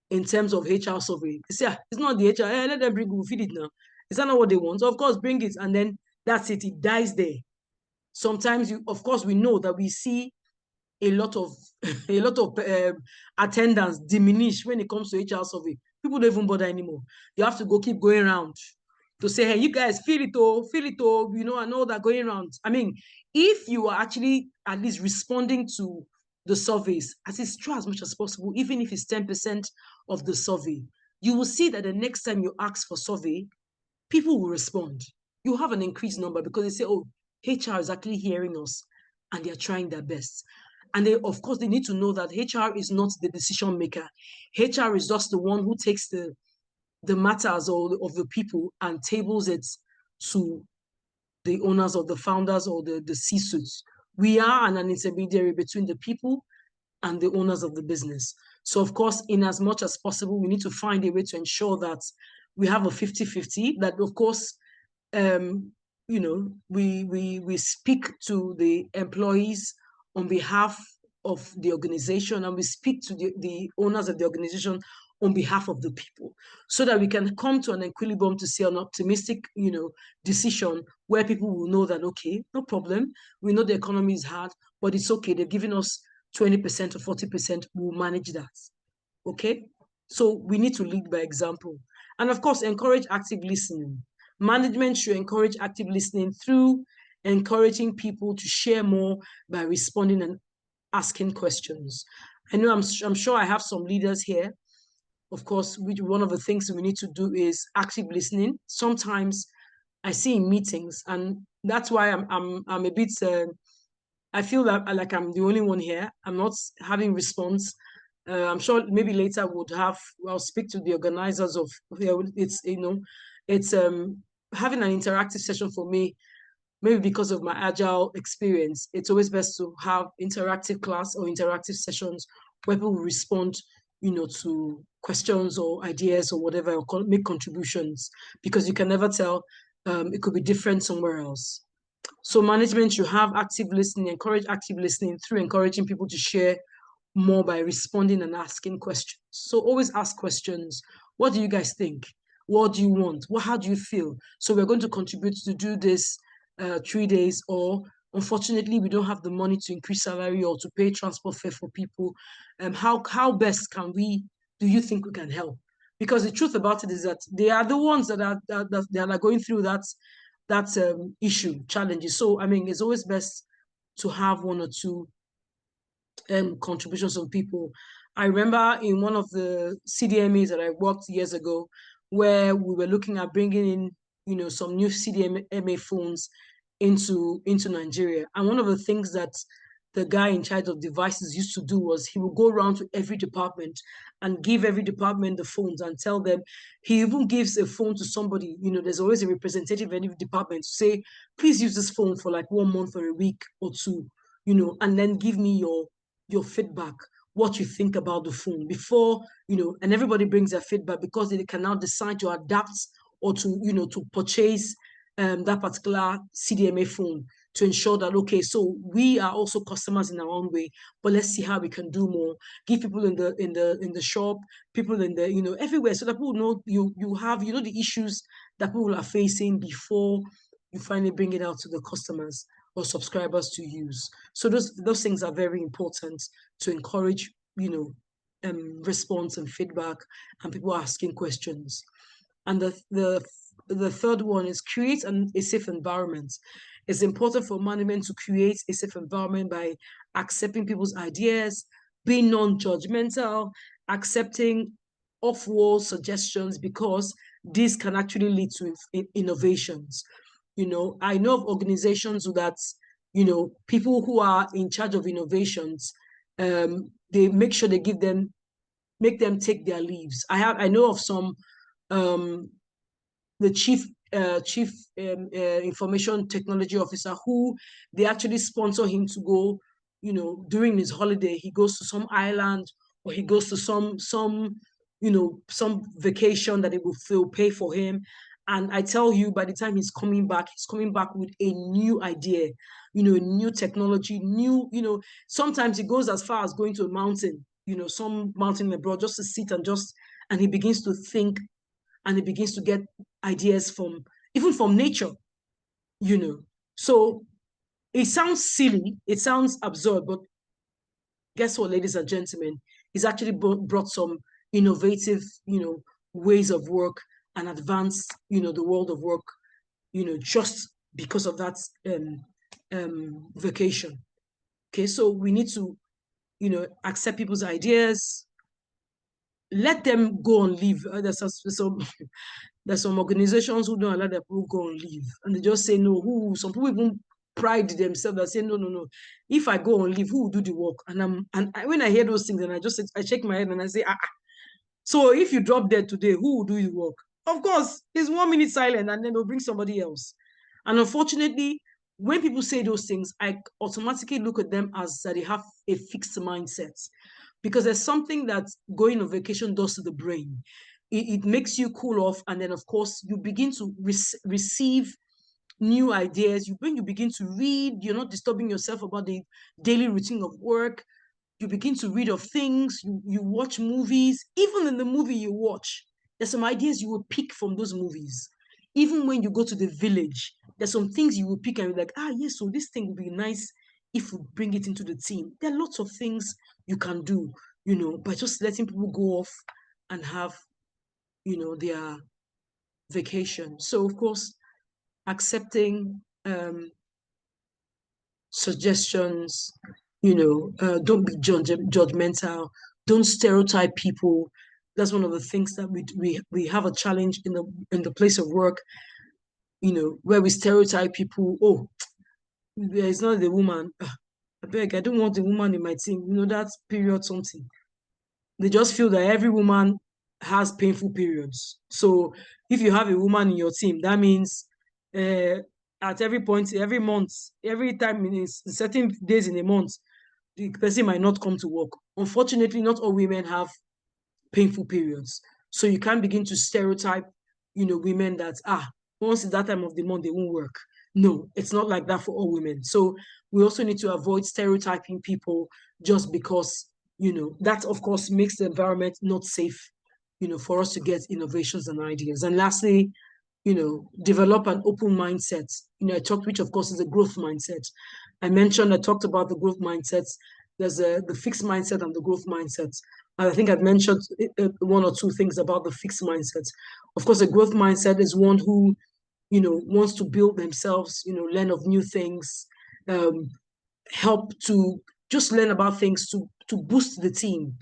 in terms of HR survey. They say, it's not the HR, let them bring, we'll feed it now. Is that not what they want? So of course, bring it, and then that's it. It dies there. Sometimes, of course, we know that we see a lot of attendance diminish when it comes to HR survey. People don't even bother anymore. You have to keep going around to say, hey, you guys feel it, and all that going around. If you are actually at least responding to the surveys as it's true as much as possible, even if it's 10% of the survey, you will see that the next time you ask for survey, people will respond. You have an increased number because they say, oh, HR is actually hearing us and they're trying their best. And of course, they need to know that HR is not the decision maker. HR is just the one who takes the matters of the people and tables it to the owners or the founders or the C-suites. We are an intermediary between the people and the owners of the business. So of course, in as much as possible, we need to find a way to ensure that we have a 50-50, that of course, we speak to the employees on behalf of the organization, and we speak to the owners of the organization on behalf of the people, so that we can come to an equilibrium to see an optimistic, decision where people will know that, okay, no problem. We know the economy is hard, but it's okay. They're giving us 20% or 40%. We'll manage that. okay? So we need to lead by example. And of course, encourage active listening. Management should encourage active listening through encouraging people to share more by responding and asking questions. I know I'm sure I have some leaders here. Of course, one of the things we need to do is active listening. Sometimes I see in meetings, and that's why I'm a bit. I feel that like I'm the only one here. I'm not having response. I'm sure maybe later I'll speak to the organizers of it's it's having an interactive session for me. Maybe because of my agile experience, it's always best to have interactive class or interactive sessions where people respond, to questions or ideas or whatever, or make contributions, because you can never tell. It could be different somewhere else. So management should have active listening, encourage active listening through encouraging people to share more by responding and asking questions. So always ask questions. What do you guys think? What do you want? How do you feel? So we're going to contribute to do this 3 days, or unfortunately we don't have the money to increase salary or to pay transport fare for people. How best do you think we can help? Because the truth about it is that they are the ones that are going through that issue, challenges. So, I mean, it's always best to have one or two contributions from people. I remember in one of the CDMAs that I worked years ago, where we were looking at bringing in, some new CDMA phones into Nigeria. And one of the things that the guy in charge of devices used to do was he would go around to every department and give every department the phones and tell them. He even gives a phone to somebody, there's always a representative in every department to say, please use this phone for like 1 month or a week or two, and then give me your feedback, what you think about the phone before, and everybody brings their feedback, because they can now decide to adapt or to purchase that particular CDMA phone, to ensure that, okay, so we are also customers in our own way, but let's see how we can do more. Give people in the shop, people in the, everywhere, so that people know you have, the issues that people are facing before you finally bring it out to the customers or subscribers to use. So those things are very important to encourage, response and feedback and people asking questions. And the third one is create a safe environment. It's important for management to create a safe environment by accepting people's ideas, being non-judgmental, accepting off-wall suggestions, because this can actually lead to innovations. I know of organizations that, people who are in charge of innovations, they make sure they make them take their leaves. I know of some, the chief information technology officer, who they actually sponsor him to go, during his holiday, he goes to some island, or he goes to some vacation that they'll pay for him. And I tell you, by the time he's coming back with a new idea, a new technology, sometimes he goes as far as going to a mountain, some mountain abroad, just to sit and he begins to think, and he begins to get ideas even from nature, So it sounds silly, it sounds absurd, but guess what, ladies and gentlemen? He's actually brought some innovative, ways of work, and advanced, the world of work, just because of that vacation. Okay, so we need to, accept people's ideas, let them go on leave. There's some organizations who don't allow their people go on leave, and they just say no. Some people even pride themselves and say no. If I go on leave, who will do the work? And when I hear those things, and I shake my head and I say, so if you drop dead today, who will do the work? Of course, it's 1 minute silent, and then they'll bring somebody else. And unfortunately, when people say those things, I automatically look at them as that they have a fixed mindset, because there's something that going on vacation does to the brain. It makes you cool off, and then of course you begin to receive new ideas. You begin to read. You're not disturbing yourself about the daily routine of work. You begin to read of things. You watch movies. Even in the movie you watch, there's some ideas you will pick from those movies. Even when you go to the village, there's some things you will pick and you're like, yes, so this thing would be nice if we bring it into the team. There are lots of things you can do, you know, by just letting people go off and have, you know, their vacation. So of course, accepting suggestions, you know, don't be judgmental, don't stereotype people. That's one of the things that we have a challenge in the place of work, you know, where we stereotype people. Oh, it's not the woman. I beg, I don't want the woman in my team. You know, that's period something. They just feel that every woman has painful periods. So if you have a woman in your team, that means at every point, every month, every time in certain days in a month, the person might not come to work. Unfortunately, not all women have painful periods. So you can't begin to stereotype, you know, women that, once it's that time of the month, they won't work. No, it's not like that for all women. So we also need to avoid stereotyping people just because, you know, that of course makes the environment not safe, you know, for us to get innovations and ideas. And lastly, you know, develop an open mindset. You know, I talked, which of course is a growth mindset. I talked about the growth mindsets. There's the fixed mindset and the growth mindset. And I think I've mentioned one or two things about the fixed mindset. Of course, a growth mindset is one who, you know, wants to build themselves, you know, learn of new things, help to just learn about things to boost the team.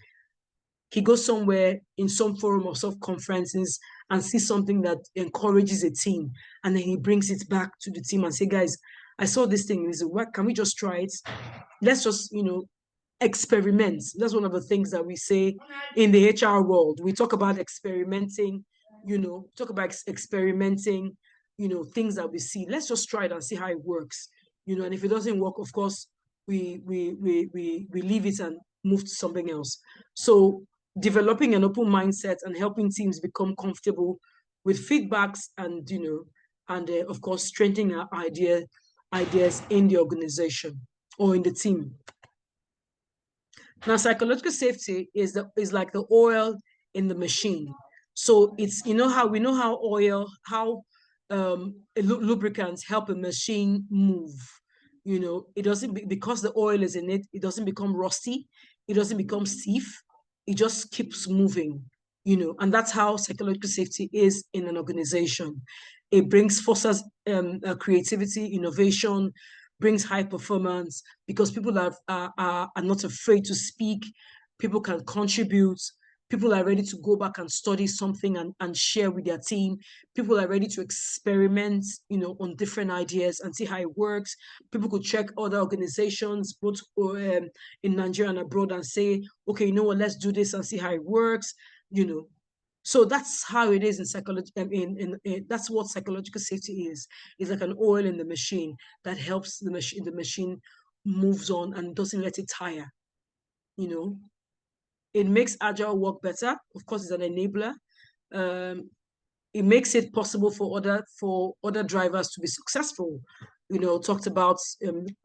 He goes somewhere in some forum or some conferences and sees something that encourages a team, and then he brings it back to the team and say, guys, I saw this thing. Is what, can we just try it? Let's just, you know, experiment. That's one of the things that we say in the HR world. We talk about experimenting, you know, experimenting, you know, things that we see. Let's just try it and see how it works, you know. And if it doesn't work, of course, we leave it and move to something else. So developing an open mindset and helping teams become comfortable with feedbacks and, you know, and of course, strengthening our ideas in the organization or in the team. Now, psychological safety is like the oil in the machine. So it's, you know how we know how lubricants help a machine move. You know, it doesn't, because the oil is in it, it doesn't become rusty, it doesn't become stiff, it just keeps moving, you know. And that's how psychological safety is in an organization. It fosters creativity, innovation, brings high performance, because people are not afraid to speak, people can contribute, people are ready to go back and study something and share with their team, people are ready to experiment, you know, on different ideas and see how it works. People could check other organizations, both in Nigeria and abroad, and say, okay, you know what, let's do this and see how it works, you know. So that's how it is in psychology. That's what psychological safety is. It's like an oil in the machine that helps the machine. The machine moves on and doesn't let it tire. You know, it makes agile work better. Of course, it's an enabler. It makes it possible for other drivers to be successful. You know, talked about,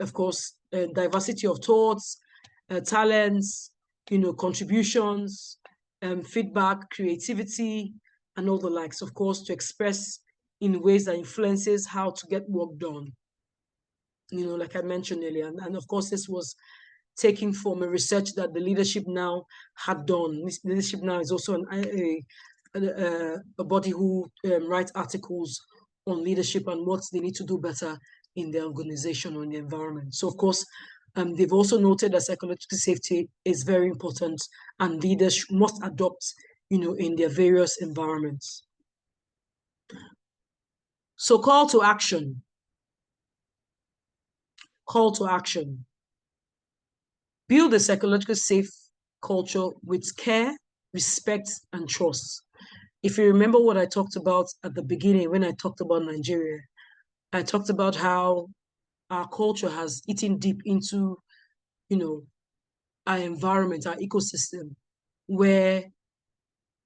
of course, diversity of thoughts, talents, you know, contributions, feedback, creativity, and all the likes, of course, to express in ways that influences how to get work done. You know, like I mentioned earlier. And of course, this was taken from a research that the Leadership Now had done. Leadership Now is also a body who writes articles on leadership and what they need to do better in their organization or in the environment. So, of course, they've also noted that psychological safety is very important and leaders must adopt, you know, in their various environments. So, call to action. Call to action. Build a psychological safe culture with care, respect, and trust. If you remember what I talked about at the beginning when I talked about Nigeria, I talked about how our culture has eaten deep into, you know, our environment, our ecosystem, where,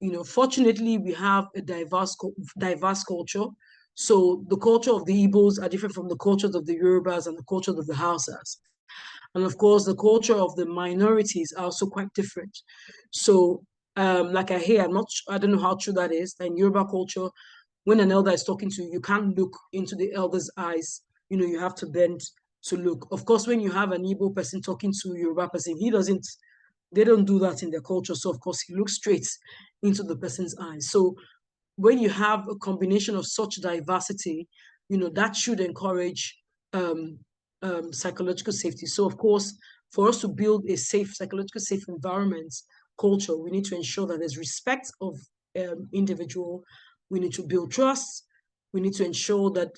you know, fortunately we have a diverse culture. So the culture of the Igbos are different from the cultures of the Yorubas and the cultures of the Hausas. And of course, the culture of the minorities are also quite different. So, like I hear, I don't know how true that is. In Yoruba culture, when an elder is talking to you, you can't look into the elder's eyes. You know, you have to bend to look. Of course, when you have an Igbo person talking to a Yoruba person, he doesn't They don't do that in their culture. So of course, you look straight into the person's eyes. So when you have a combination of such diversity, that should encourage psychological safety. So of course, for us to build a psychological safe environment culture, we need to ensure that there's respect of individual. We need to build trust. We need to ensure that,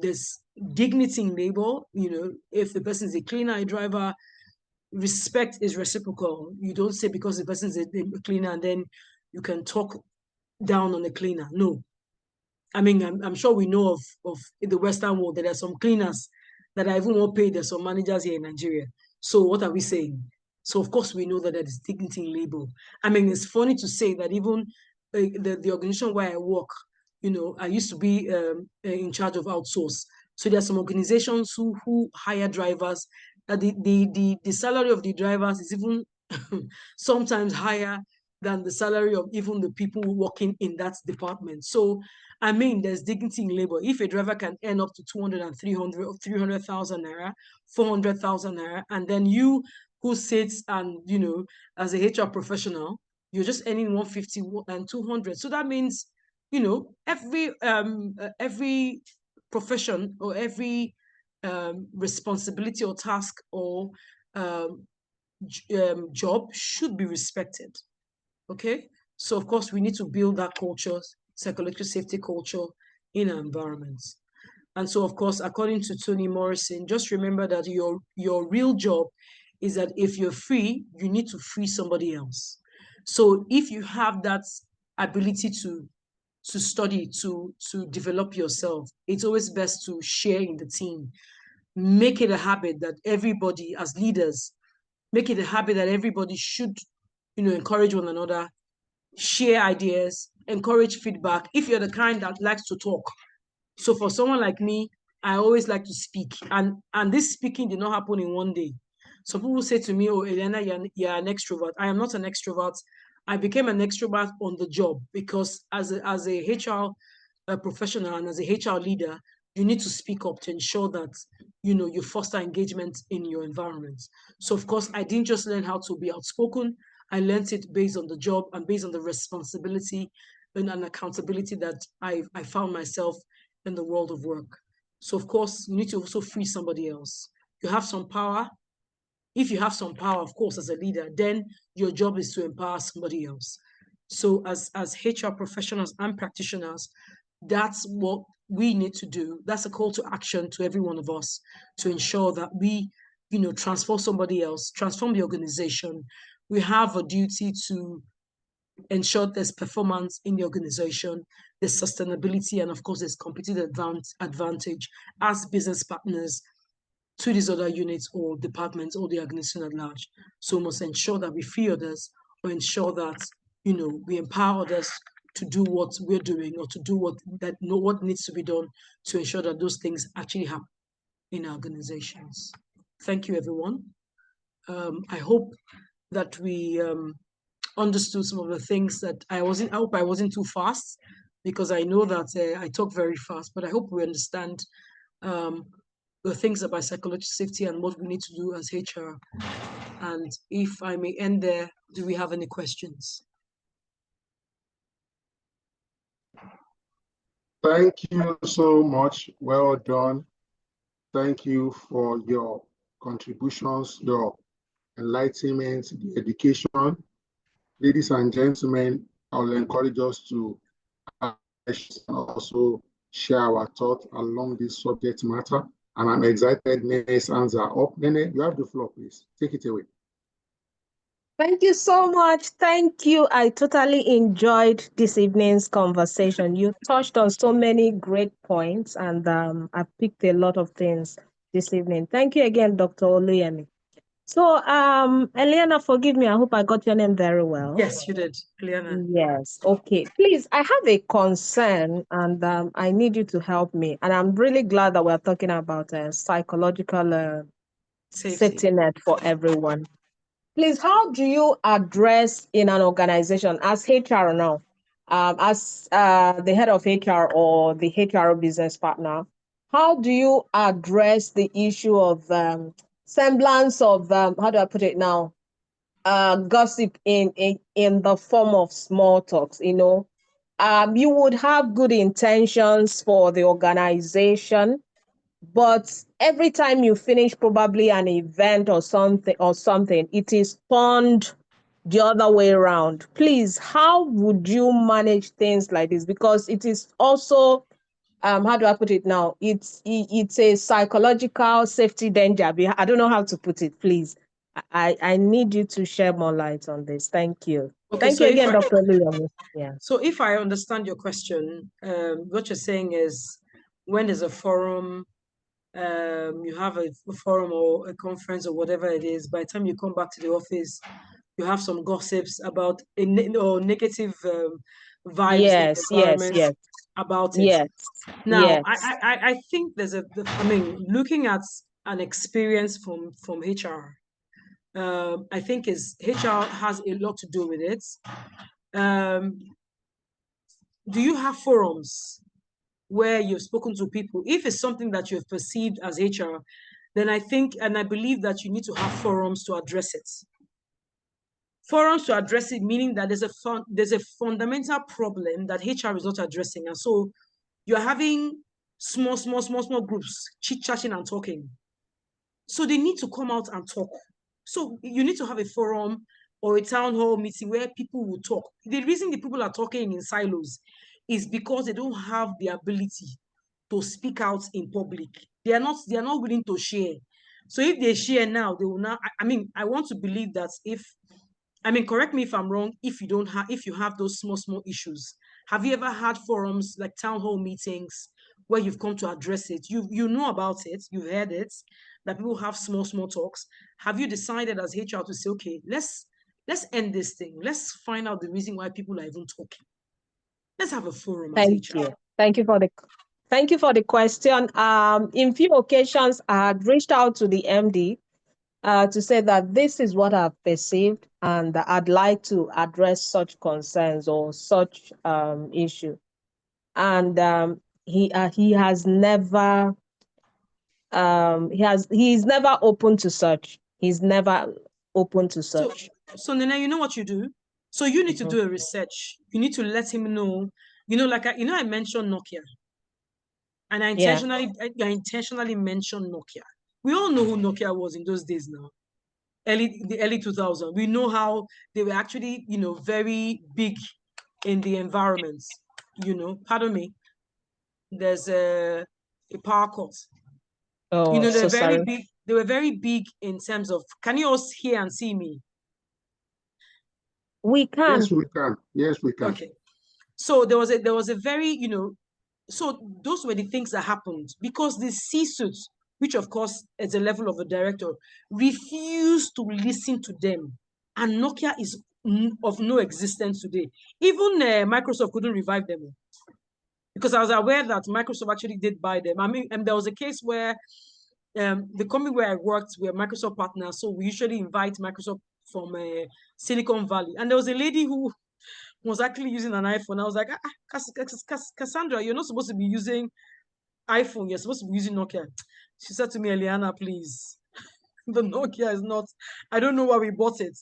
there's dignity in labor. If the person is a cleaner, a driver, respect is reciprocal. You don't say because the person is a cleaner and then you can talk down on the cleaner. No. I mean, I'm sure we know of in the Western world that there are some cleaners that are even more paid than some managers here in Nigeria. So what are we saying? So of course we know that there is dignity in labor. I mean, it's funny to say that even the organization where I work, I used to be in charge of outsource. So there are some organizations who hire drivers. The salary of the drivers is even sometimes higher than the salary of even the people working in that department. So, I mean, there's dignity in labor. If a driver can earn up to 200 and 300 or 300,000 naira, 400,000 naira, and then you who sits and, as a HR professional, you're just earning 150 and 200. So that means, every profession or every responsibility or task or job should be respected. Okay, so of course we need to build that culture, psychological safety culture in our environments. And so of course, according to Toni Morrison, just remember that your real job is that if you're free, you need to free somebody else. So if you have that ability to study, to develop yourself, it's always best to share in the team. Make it a habit that everybody, as leaders, make it a habit that everybody should, encourage one another, share ideas, encourage feedback. If you're the kind that likes to talk. So for someone like me, I always like to speak. And this speaking did not happen in one day. Some people say to me, oh, Elena, you're an extrovert. I am not an extrovert. I became an extrovert on the job because as a HR professional and as a HR leader, you need to speak up to ensure that, you foster engagement in your environment. So of course, I didn't just learn how to be outspoken. I learned it based on the job and based on the responsibility and accountability that I found myself in the world of work. So of course, you need to also free somebody else. You have some power. If you have some power, of course, as a leader, then your job is to empower somebody else. So as HR professionals and practitioners, that's what we need to do. That's a call to action to every one of us to ensure that we, transform somebody else, transform the organization. We have a duty to ensure there's performance in the organization, there's sustainability, and of course, there's competitive advantage as business partners to these other units or departments or the organization at large. So we must ensure that we free others or ensure that, we empower others to do what we're doing or to do what needs to be done to ensure that those things actually happen in our organizations. Thank you, everyone. I hope that we understood some of the things that I hope I wasn't too fast, because I know that I talk very fast, but I hope we understand the things about psychological safety and what we need to do as HR. And if I may end there, do we have any questions? Thank you so much. Well done. Thank you for your contributions, your enlightenment, the education. Ladies and gentlemen, I will encourage us to also share our thoughts along this subject matter. And I'm excited. Nene's hands are up. Nene, you have the floor, please. Take it away. Thank you so much. Thank you. I totally enjoyed this evening's conversation. You touched on so many great points, and I picked a lot of things this evening. Thank you again, Dr. Oluyemi. So, Eliana, forgive me. I hope I got your name very well. Yes, you did, Eliana. Yes. Okay. Please, I have a concern, and I need you to help me. And I'm really glad that we're talking about psychological safety net for everyone. Please, how do you address in an organization as HR now, as the head of HR or the HR business partner, how do you address the issue of semblance of, how do I put it now, gossip in the form of small talks, you know. You would have good intentions for the organization, but every time you finish probably an event or something, it is turned the other way around. Please, how would you manage things like this? Because it is also, how do I put it now? It's a psychological safety danger. I don't know how to put it. Please, I need you to share more light on this. Thank you. Okay, Thank so you if again, Dr. Luyami. Yeah. so if I understand your question, what you're saying is when there's a forum, you have a forum or a conference or whatever it is, by the time you come back to the office, you have some gossips about or negative vibes in the Yes, yes, environment yes, about it. yes, Now, yes. I think there's I mean, looking at an experience from HR, I think HR has a lot to do with it. Do you have forums where you've spoken to people? If it's something that you've perceived as HR, then I think and I believe that you need to have forums to address it. Forums to address it, meaning that there's a fundamental problem that HR is not addressing, and so you're having small groups chit-chatting and talking. So they need to come out and talk. So you need to have a forum or a town hall meeting where people will talk. The reason the people are talking in silos is because they don't have the ability to speak out in public. They are not willing to share. So if they share now, they will not. I mean, I want to believe that correct me if I'm wrong, if you have those small issues. Have you ever had forums like town hall meetings where you've come to address it? You know about it, you've heard it, that people have small talks. Have you decided as HR to say, okay, let's end this thing. Let's find out the reason why people are even talking. Let's have a forum as Thank HR. you. Thank you for the question. In few occasions, I had reached out to the MD to say that this is what I've perceived, and I'd like to address such concerns or such issue. And he has never he's never open to such. He's never open to such. So Nene, you know what you do? So you need to do a research. You need to let him know. I mentioned Nokia, and I intentionally mentioned Nokia. We all know who Nokia was in those days now. The early 2000s. We know how they were actually, very big in the environment. Pardon me. There's a power cut. Oh, They're so very sorry. big. They were very big in terms of. Can you all hear and see me? We can. Yes, we can. Yes, we can. Okay. So there was a very, so those were the things that happened because the C-suite, which of course is the level of a director, refused to listen to them. And Nokia is of no existence today. Even Microsoft couldn't revive them because I was aware that Microsoft actually did buy them. I mean, and there was a case where the company where I worked were Microsoft partners, so we usually invite Microsoft from Silicon Valley. And there was a lady who was actually using an iPhone. I was like, Cassandra, you're not supposed to be using iPhone. You're supposed to be using Nokia. She said to me, Eliana, please. The Nokia is not, I don't know why we bought it,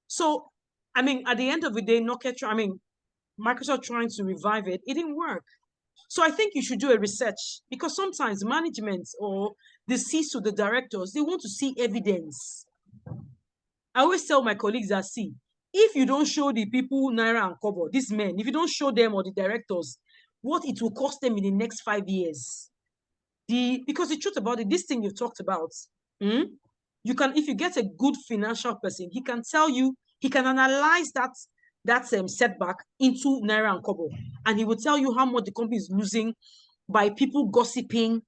So, I mean, at the end of the day, Microsoft trying to revive it, it didn't work. So I think you should do a research because sometimes management or the C-suite, the directors, they want to see evidence. I always tell my colleagues that, see, if you don't show the people Naira and Kobo, these men, if you don't show them or the directors what it will cost them in the next 5 years, because the truth about it, this thing you've talked about, you can, if you get a good financial person, he can tell you, he can analyze that setback into Naira and Kobo, and he will tell you how much the company is losing by people gossiping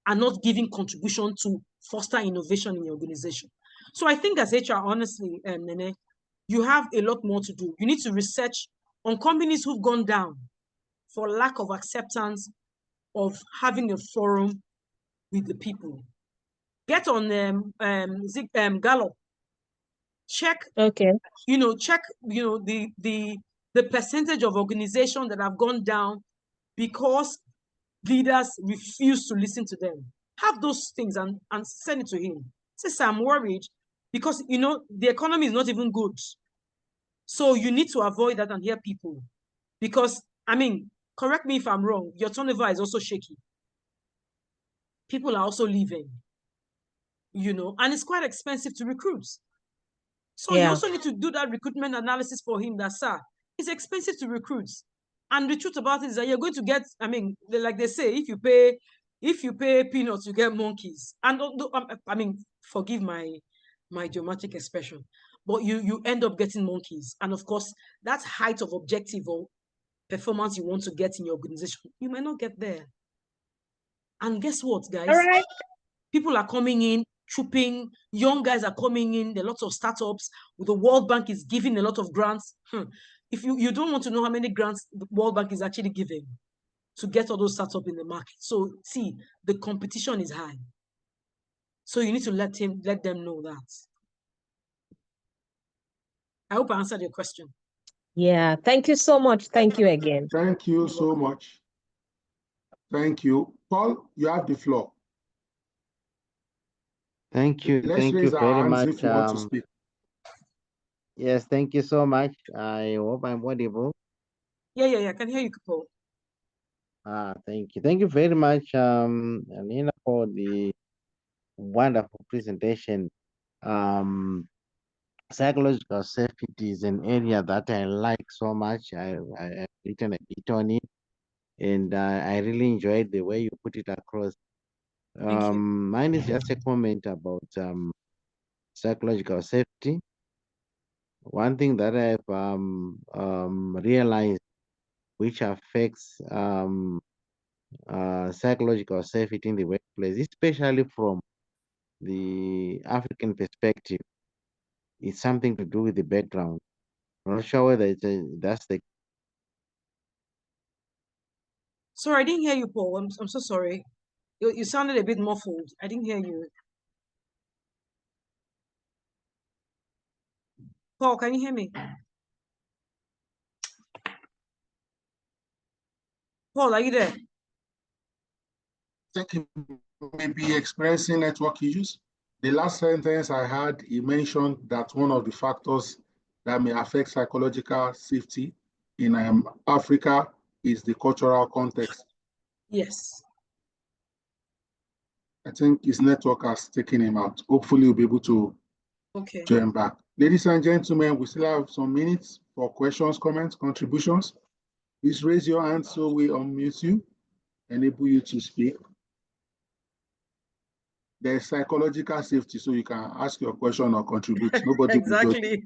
and not giving contribution to foster innovation in your organization. So I think as HR, honestly, Nene, you have a lot more to do. You need to research on companies who've gone down for lack of acceptance of having a forum with the people. Get on Gallup. Check. Okay. Check. The percentage of organizations that have gone down because leaders refuse to listen to them. Have those things and send it to him. Say, I'm worried because, you know, the economy is not even good. So you need to avoid that and hear people. Because, I mean, correct me if I'm wrong, your turnover is also shaky. People are also leaving, you know, and it's quite expensive to recruit. So you also need to do that recruitment analysis for him that, sir, it's expensive to recruit. And the truth about it is that you're going to get, I mean, like they say, if you pay peanuts, you get monkeys. And I mean, forgive my idiomatic expression, but you end up getting monkeys. And of course, that height of objective or performance you want to get in your organization, you might not get there. And guess what, guys? All right. People are coming in, trooping, young guys are coming in, there are lots of startups. The World Bank is giving a lot of grants. If you don't want to know how many grants the World Bank is actually giving to get all those startups in the market. So see, the competition is high. So you need to let them know that. I hope I answered your question. Yeah, thank you so much. Thank you again. Thank you so much. Thank you. Paul, you have the floor. Thank you. Let's thank raise you our very hands much. if you want to speak. Yes, thank you so much. I hope I'm audible. Yeah, I can hear you, Paul. Thank you. Thank you very much, Nina, for the wonderful presentation. Psychological safety is an area that I like so much. I've written a bit on it, and I really enjoyed the way you put it across. Thank you. Mine is just a comment about psychological safety. One thing that I've realized, which affects psychological safety in the workplace, especially from the African perspective, is something to do with the background. I'm not sure whether that's the. Sorry, I didn't hear you, Paul. I'm so sorry. You sounded a bit muffled. I didn't hear you. Paul, can you hear me? Paul, are you there? I think he may be experiencing network issues. The last sentence I had, he mentioned that one of the factors that may affect psychological safety in Africa is the cultural context. Yes. I think his network has taken him out. Hopefully, he'll be able to join back. Ladies and gentlemen, we still have some minutes for questions, comments, contributions. Please raise your hand so we unmute you, enable you to speak. There's psychological safety, so you can ask your question or contribute. Nobody exactly.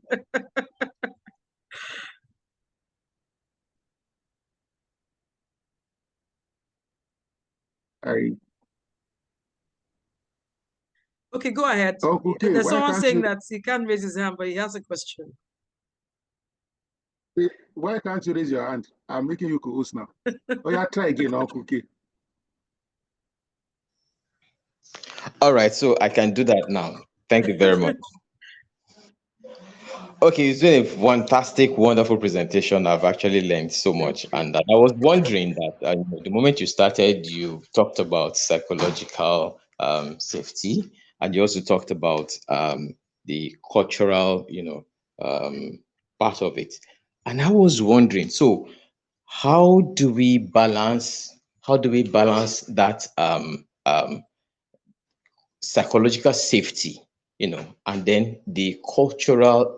Okay, go ahead. Oh, okay. There's someone saying that he can't raise his hand, but he has a question. Why can't you raise your hand? I'm making you co-host now. Oh, yeah, try again, Uncle K. All right, so I can do that now. Thank you very much. Okay, it's been a fantastic, wonderful presentation. I've actually learned so much. And I was wondering that the moment you started, you talked about psychological safety, and you also talked about the cultural, part of it. And I was wondering, so how do we balance that psychological safety, and then the cultural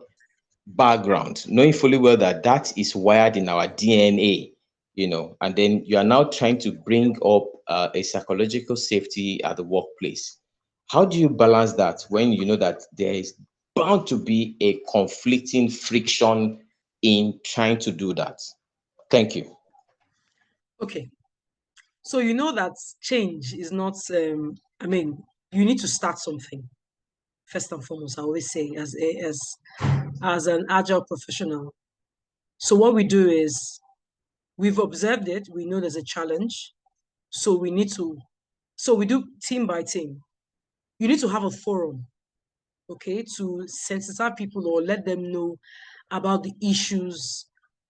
background, knowing fully well that is wired in our DNA, and then you are now trying to bring up a psychological safety at the workplace. How do you balance that when you know that there is bound to be a conflicting friction in trying to do that? Thank you. Okay. So you know that change is not, I mean, you need to start something. First and foremost, I always say as an agile professional. So what we do is we've observed it, we know there's a challenge. So we do team by team. You need to have a forum, okay, to sensitize people or let them know about the issues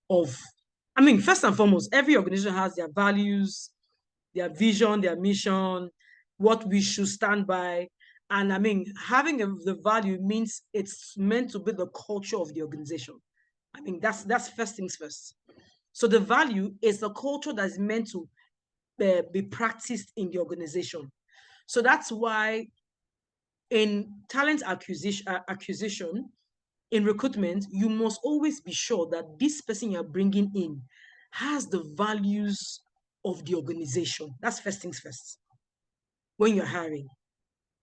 of, I mean, first and foremost, every organization has their values, their vision, their mission, what we should stand by. And I mean, having the value means it's meant to be the culture of the organization. I mean, that's first things first. So the value is the culture that is meant to be practiced in the organization. So that's why in talent acquisition, in recruitment, you must always be sure that this person you're bringing in has the values of the organization. That's first things first. When you're hiring,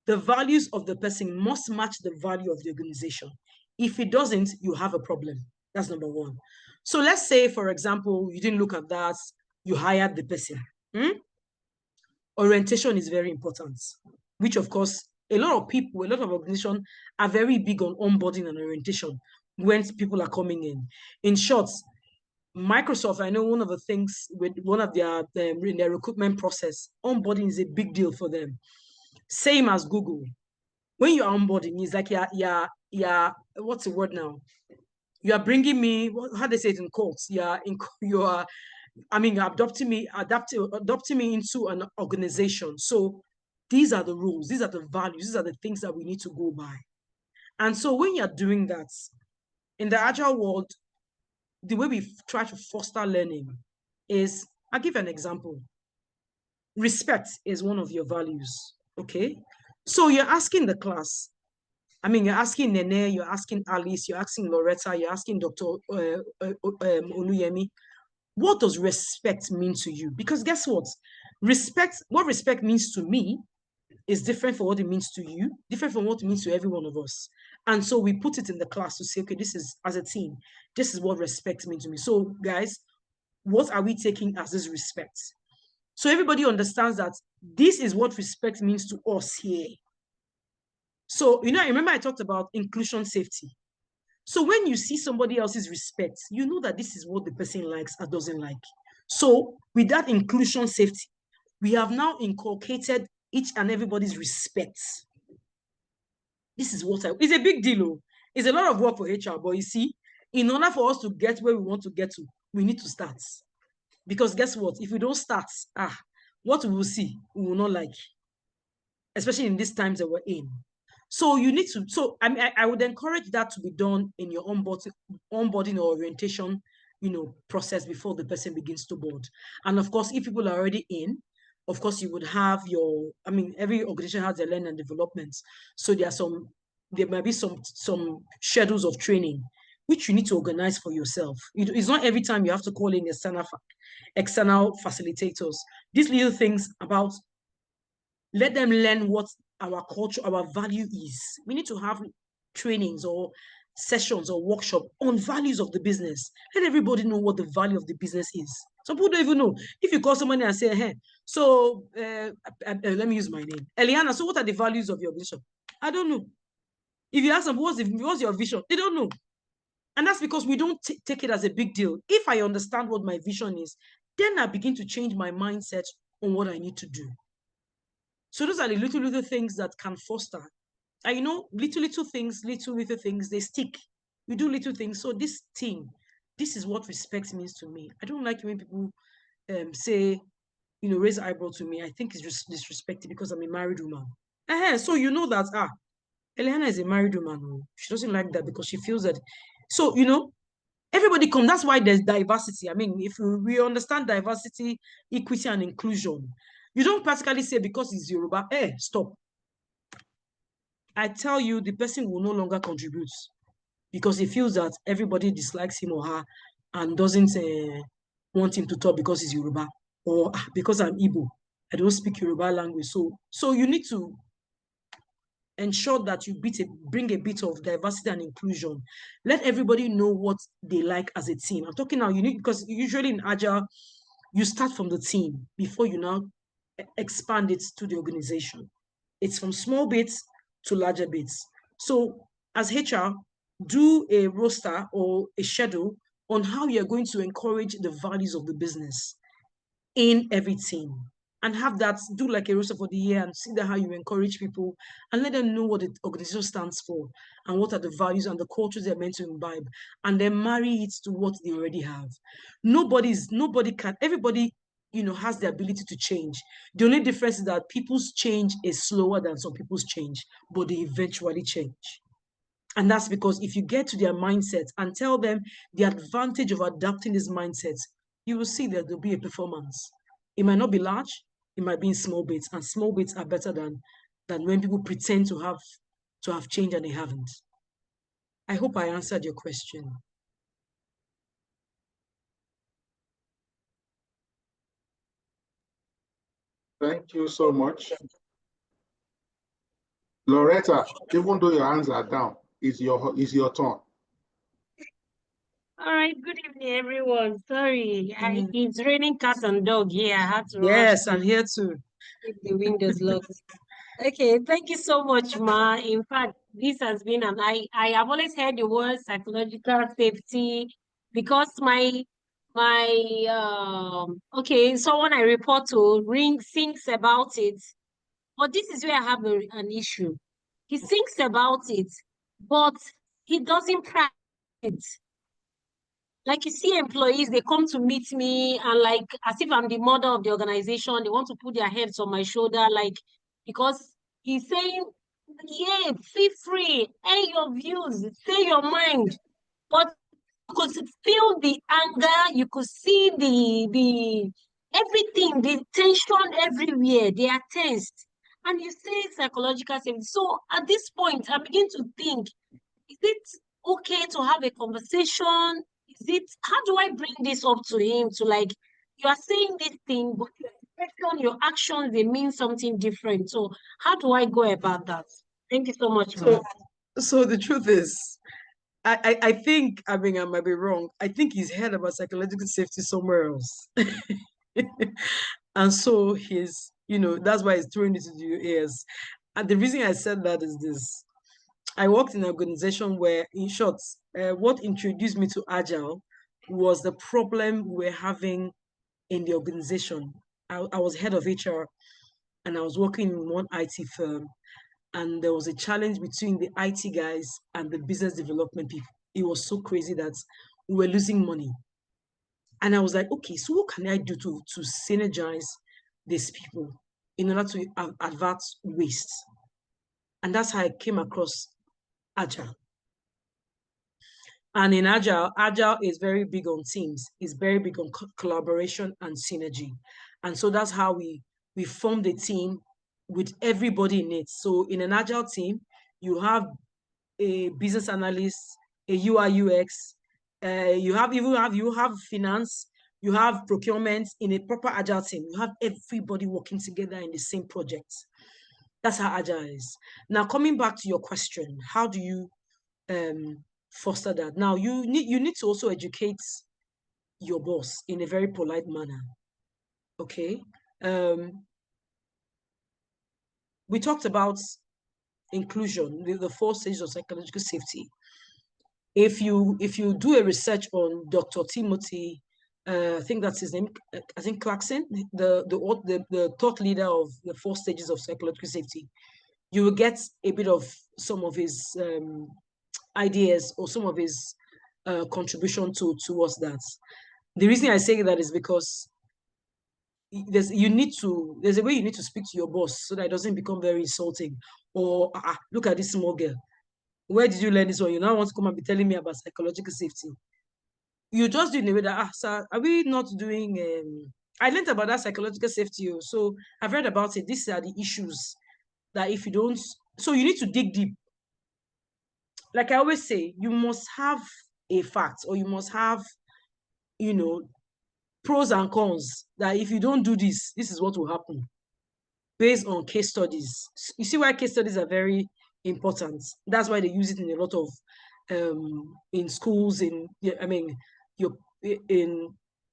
the values of the person must match the value of the organization. If it doesn't, you have a problem. That's number one. So let's say, for example, you didn't look at that, you hired the person. Orientation is very important, which of course, a lot of people, a lot of organizations are very big on onboarding and orientation when people are coming in. In short, Microsoft, I know one of the things with one of their in their recruitment process, onboarding is a big deal for them. Same as Google. When you're onboarding, it's like yeah, what's the word now? You are bringing me, how they say it in quotes? You're adopting me into an organization. So these are the rules, these are the values, these are the things that we need to go by. And so when you're doing that, in the agile world, the way we try to foster learning is, I'll give an example. Respect is one of your values, okay? So you're asking the class, you're asking Nene, you're asking Alice, you're asking Loretta, you're asking Dr. Oluyemi, what does respect mean to you? Because guess what? What respect means to me is different from what it means to you, different from what it means to every one of us. And so we put it in the class to say, okay, this is, as a team, this is what respect means to me. So guys, what are we taking as this respect? So everybody understands that this is what respect means to us here. So, remember I talked about inclusion safety. So when you see somebody else's respect, you know that this is what the person likes or doesn't like. So with that inclusion safety, we have now inculcated each and everybody's respect. This is what it's a big deal. It's a lot of work for HR, but you see, in order for us to get where we want to get to, we need to start. Because guess what? If we don't start, what we will see, we will not like, especially in these times that we're in. So you need to, I would encourage that to be done in your onboarding or orientation, process before the person begins to board. And of course, if people are already in, of course, you would have your, every organization has their learning and development. So there might be some schedules of training, which you need to organize for yourself. It's not every time you have to call in external facilitators. These little things about, let them learn what our culture, our value is. We need to have trainings or sessions or workshop on values of the business. Let everybody know what the value of the business is. Some people don't even know. If you call somebody and say, hey, so let me use my name, Eliana, so what are the values of your vision? I don't know. If you ask them, what's your vision? They don't know. And that's because we don't take it as a big deal. If I understand what my vision is, then I begin to change my mindset on what I need to do. So those are the little things that can foster. And little things, they stick. We do little things. So this is what respect means to me. I don't like when people say, raise eyebrow to me. I think it's just disrespectful because I'm a married woman. So you know that, Eliana is a married woman. She doesn't like that because she feels that. So, everybody come. That's why there's diversity. If we understand diversity, equity, and inclusion, you don't practically say because it's Yoruba, stop. I tell you, the person will no longer contribute because he feels that everybody dislikes him or her and doesn't want him to talk because he's Yoruba, or because I'm Igbo, I don't speak Yoruba language. So you need to ensure that you bring a bit of diversity and inclusion. Let everybody know what they like as a team. I'm talking now, because usually in Agile, you start from the team before you now expand it to the organization. It's from small bits to larger bits. So as HR, do a roster or a schedule on how you're going to encourage the values of the business in every team, and have that, do like a roster for the year and see that how you encourage people and let them know what the organization stands for and what are the values and the cultures they're meant to imbibe, and then marry it to what they already have. Everybody has the ability to change. The only difference is that people's change is slower than some people's change, but they eventually change. And that's because if you get to their mindset and tell them the advantage of adapting this mindset, you will see that there'll be a performance. It might not be large, it might be in small bits, and small bits are better than when people pretend to have changed and they haven't. I hope I answered your question. Thank you so much. Loretta, even though your hands are down, it's your turn. All right, good evening, everyone. Sorry, it's raining cat and dog here. I had to Yes, rush I'm here too. keep the windows locked. Okay, thank you so much, Ma. In fact, this has been I have always heard the word psychological safety because okay, someone I report to thinks about it, but this is where I have an issue. He thinks about it, but he doesn't practice it. Like you see employees, they come to meet me and like as if I'm the mother of the organization, they want to put their heads on my shoulder, like because he's saying, yeah, feel free, air your views, say your mind. But you could feel the anger, you could see the everything, the tension everywhere, they are tensed. And you say psychological safety. So at this point, I begin to think, is it okay to have a conversation? How do I bring this up to him to like, you are saying this thing, but your expression, your actions, they mean something different. So how do I go about that? Thank you so much. So the truth is, I think, I mean, I might be wrong. I think he's heard about psychological safety somewhere else. And so that's why he's throwing it into your ears. And the reason I said that is this. I worked in an organization where, in short, what introduced me to Agile was the problem we're having in the organization. I was head of HR and I was working in one IT firm, and there was a challenge between the IT guys and the business development people. It was so crazy that we were losing money. And I was like, okay, so what can I do to synergize these people in order to avert waste? And that's how I came across Agile. And in Agile is very big on teams. It's very big on collaboration and synergy. And so that's how we formed a team with everybody in it. So in an Agile team, you have a business analyst, a UI UX, you have finance, you have procurement. In a proper Agile team. You have everybody working together in the same project. That's how Agile is. Now, coming back to your question, how do you foster that? Now, you need to also educate your boss in a very polite manner. Okay. We talked about inclusion, the 4 stages of psychological safety. If you do a research on Dr. Timothy, I think that's his name, I think Clarkson, the thought leader of the 4 stages of psychological safety, you will get a bit of some of his ideas or some of his contribution towards that. The reason I say that is because there's a way you need to speak to your boss so that it doesn't become very insulting. Or look at this small girl. Where did you learn this one? You now want to come and be telling me about psychological safety. You just do it in a way that, sir, are we not doing I learned about that psychological safety. So I've read about it. These are the issues that if you don't, so you need to dig deep. Like I always say, you must have a fact, or you must have, pros and cons, that if you don't do this, this is what will happen based on case studies. You see why case studies are very important. That's why they use it in a lot of, in schools, when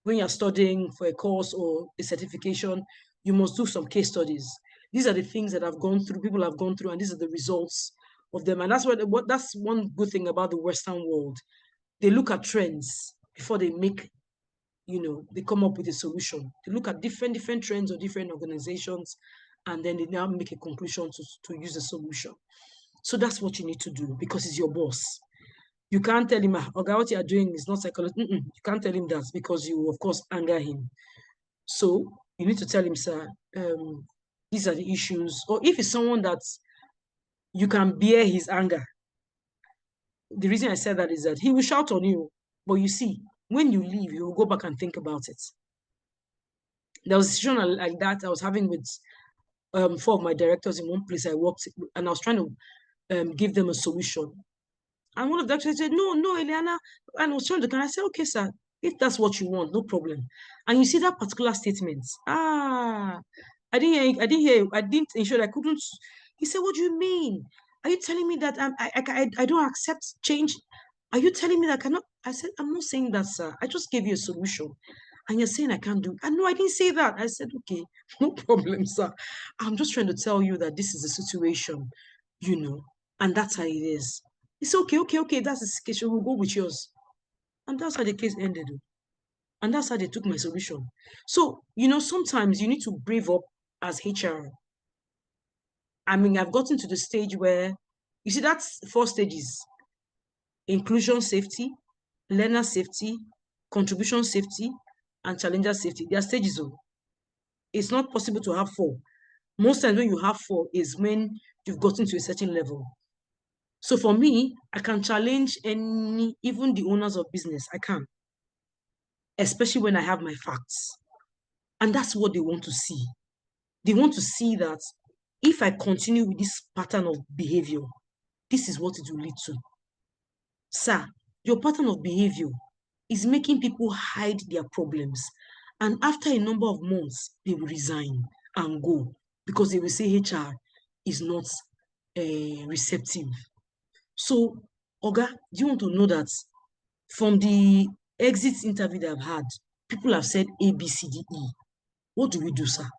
you're studying for a course or a certification, you must do some case studies. These are the things that people have gone through, and these are the results of them. And that's one good thing about the Western world. They look at trends before they make, they come up with a solution. They look at different trends or different organizations, and then they now make a conclusion to use a solution. So that's what you need to do, because it's your boss. You can't tell him, okay, what you are doing is not psychological. You can't tell him that, because you, of course, anger him. So you need to tell him, sir, these are the issues. Or if it's someone that you can bear his anger, the reason I said that is that he will shout on you, but you see, when you leave, you will go back and think about it. There was a situation like that I was having with 4 of my directors in one place I worked, and I was trying to give them a solution. And one of the directors said, no, Eliana. And I was trying to, can I say, okay, sir, if that's what you want, no problem. And you see that particular statement. I didn't ensure I couldn't. He said, what do you mean? Are you telling me that I don't accept change? Are you telling me that I cannot? I said, I'm not saying that, sir. I just gave you a solution. And you're saying I can't do it. And no, I didn't say that. I said, okay, no problem, sir. I'm just trying to tell you that this is the situation, and that's how it is. It's okay. That's the situation. We'll go with yours. And that's how the case ended. And that's how they took my solution. So, sometimes you need to brave up as HR. I mean, I've gotten to the stage where, you see, that's 4 stages: inclusion safety, learner safety, contribution safety, and challenger safety. There are stages. It's not possible to have 4. Most times when you have 4 is when you've gotten to a certain level. So for me, I can challenge even the owners of business. I can, especially when I have my facts. And that's what they want to see. They want to see that if I continue with this pattern of behavior, this is what it will lead to. Sir, your pattern of behavior is making people hide their problems. And after a number of months, they will resign and go because they will say HR is not receptive. So, Oga, do you want to know that from the exit interview that I've had, people have said A, B, C, D, E. What do we do, sir?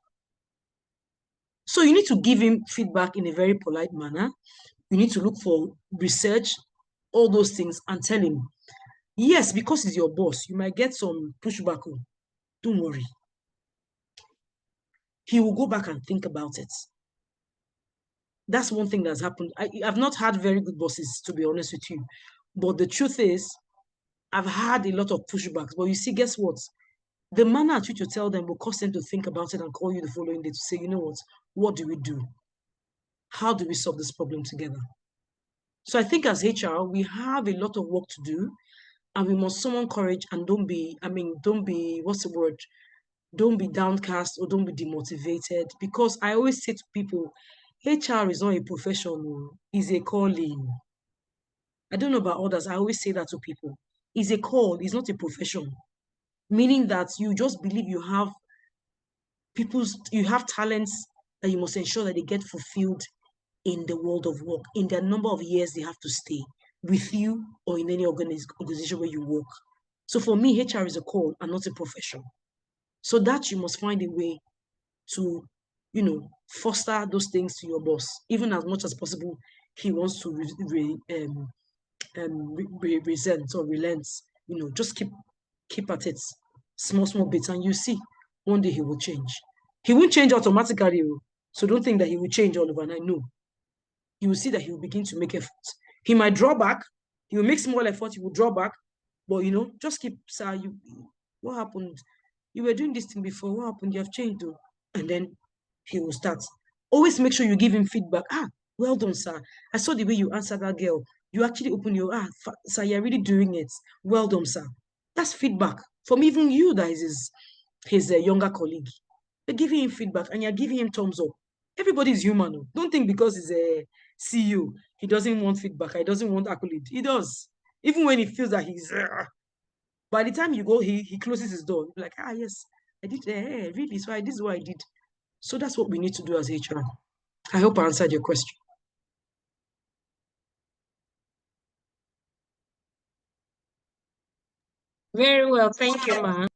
So you need to give him feedback in a very polite manner. You need to look for research, all those things, and tell him, yes, because he's your boss, you might get some pushback. Don't worry. He will go back and think about it. That's one thing that's happened. I've not had very good bosses, to be honest with you. But the truth is, I've had a lot of pushbacks. But you see, guess what? The manner at which you tell them will cause them to think about it and call you the following day to say, you know what do we do? How do we solve this problem together? So I think as HR, we have a lot of work to do, and we must summon courage and don't be, what's the word? Don't be downcast or don't be demotivated, because I always say to people, HR is not a profession, it's a calling. I don't know about others. I always say that to people. It's a call, it's not a profession. Meaning that you just believe you have talents that you must ensure that they get fulfilled in the world of work, in the number of years they have to stay with you or in any organization where you work. So for me, HR is a call and not a profession. So that you must find a way to, foster those things to your boss, even as much as possible. He wants to resent or relent, just keep at it, small bits, and you see, one day he will change. He won't change automatically, so don't think that he will change all overnight. No, you will see that he will begin to make efforts. He might draw back, he will make small effort, he will draw back, but just keep, sir, what happened? You were doing this thing before, what happened? You have changed though. And then he will start. Always make sure you give him feedback. Well done, sir. I saw the way you answered that girl. You actually open your, sir, you're really doing it. Well done, sir. That's feedback from even you that is his younger colleague. You're giving him feedback and you're giving him thumbs up. Everybody's human. Don't think because he's a CEO, he doesn't want feedback. He doesn't want accolade. He does. Even when he feels that he's... by the time you go, he closes his door. Like, yes, I did. Really? So this is what I did. So that's what we need to do as HR. I hope I answered your question. Very well. Thank you, ma.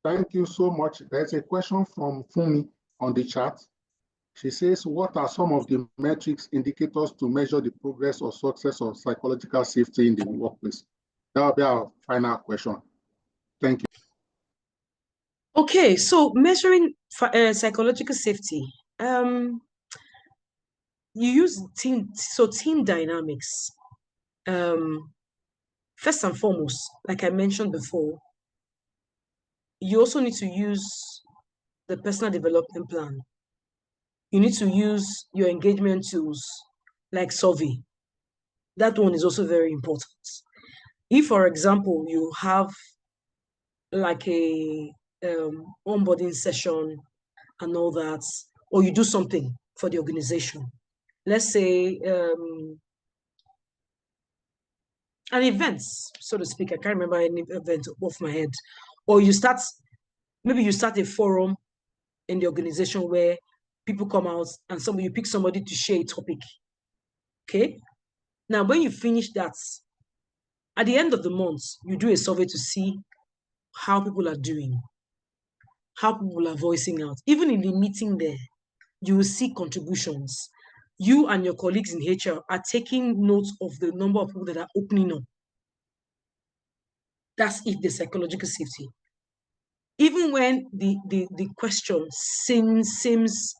Thank you so much. There's a question from Fumi on the chat. She says, what are some of the metrics, indicators to measure the progress or success of psychological safety in the workplace? That will be our final question. Thank you. Okay, so measuring psychological safety. You use team dynamics. First and foremost, like I mentioned before, you also need to use the personal development plan. You need to use your engagement tools like survey. That one is also very important. If, for example, you have like a onboarding session and all that, or you do something for the organization, let's say an event, so to speak. I can't remember any event off my head. Or you start, maybe you start a forum in the organization where people come out and you pick somebody to share a topic. Okay. Now, when you finish that, at the end of the month, you do a survey to see how people are doing, how people are voicing out. Even in the meeting there, you will see contributions. You and your colleagues in HR are taking notes of the number of people that are opening up. That's it, the psychological safety. Even when the question seems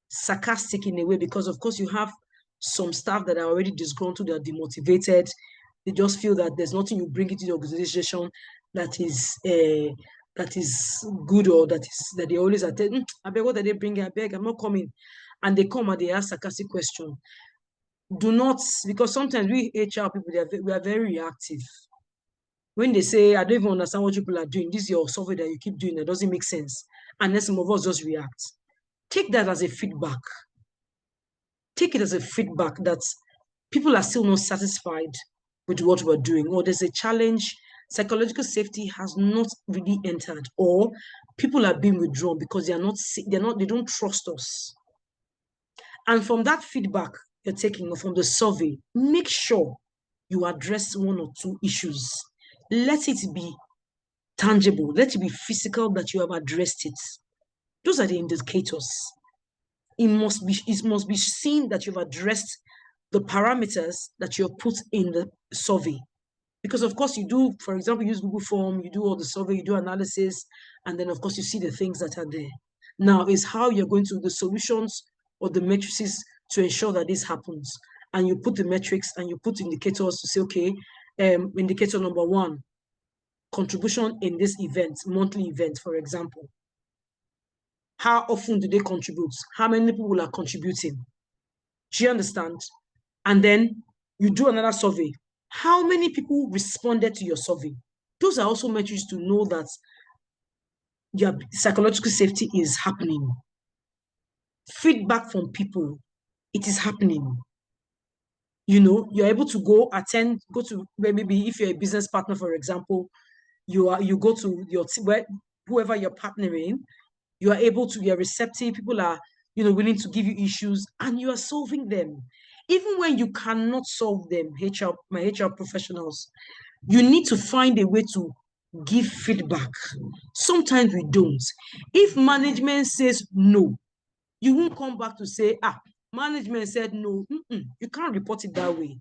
sarcastic in a way, because of course you have some staff that are already disgruntled, they're demotivated, they just feel that there's nothing you bring into the organization that is good, or that they always attend. I beg, what did they bring? I beg, I'm not coming. And they come and they ask sarcastic question. Do not, because sometimes we HR people, we are very reactive. When they say, I don't even understand what people are doing, this is your software that you keep doing, that doesn't make sense. And then some of us just react. Take that as a feedback. Take it as a feedback that people are still not satisfied with what we're doing, or there's a challenge. Psychological safety has not really entered, or people are being withdrawn because they don't trust us. And from that feedback you're taking, or from the survey, make sure you address one or two issues. Let it be tangible, let it be physical that you have addressed it. Those are the indicators. It must be seen that you've addressed the parameters that you have put in the survey. Because of course you do, for example, use Google Form, you do all the survey, you do analysis, and then of course you see the things that are there. Now is how you're going to the solutions or the matrices to ensure that this happens. And you put the metrics and you put indicators to say, okay, indicator number 1, contribution in this event, monthly event, for example. How often do they contribute? How many people are contributing? Do you understand? And then you do another survey. How many people responded to your survey? Those are also metrics to know that your psychological safety is happening. Feedback from people, it is happening. You know, you're able to go to maybe if you're a business partner, for example, you go to your whoever you're partnering, you're receptive, people are, willing to give you issues, and you are solving them. Even when you cannot solve them, my HR professionals, you need to find a way to give feedback. Sometimes we don't. If management says no, you won't come back to say, management said no. You can't report it that way.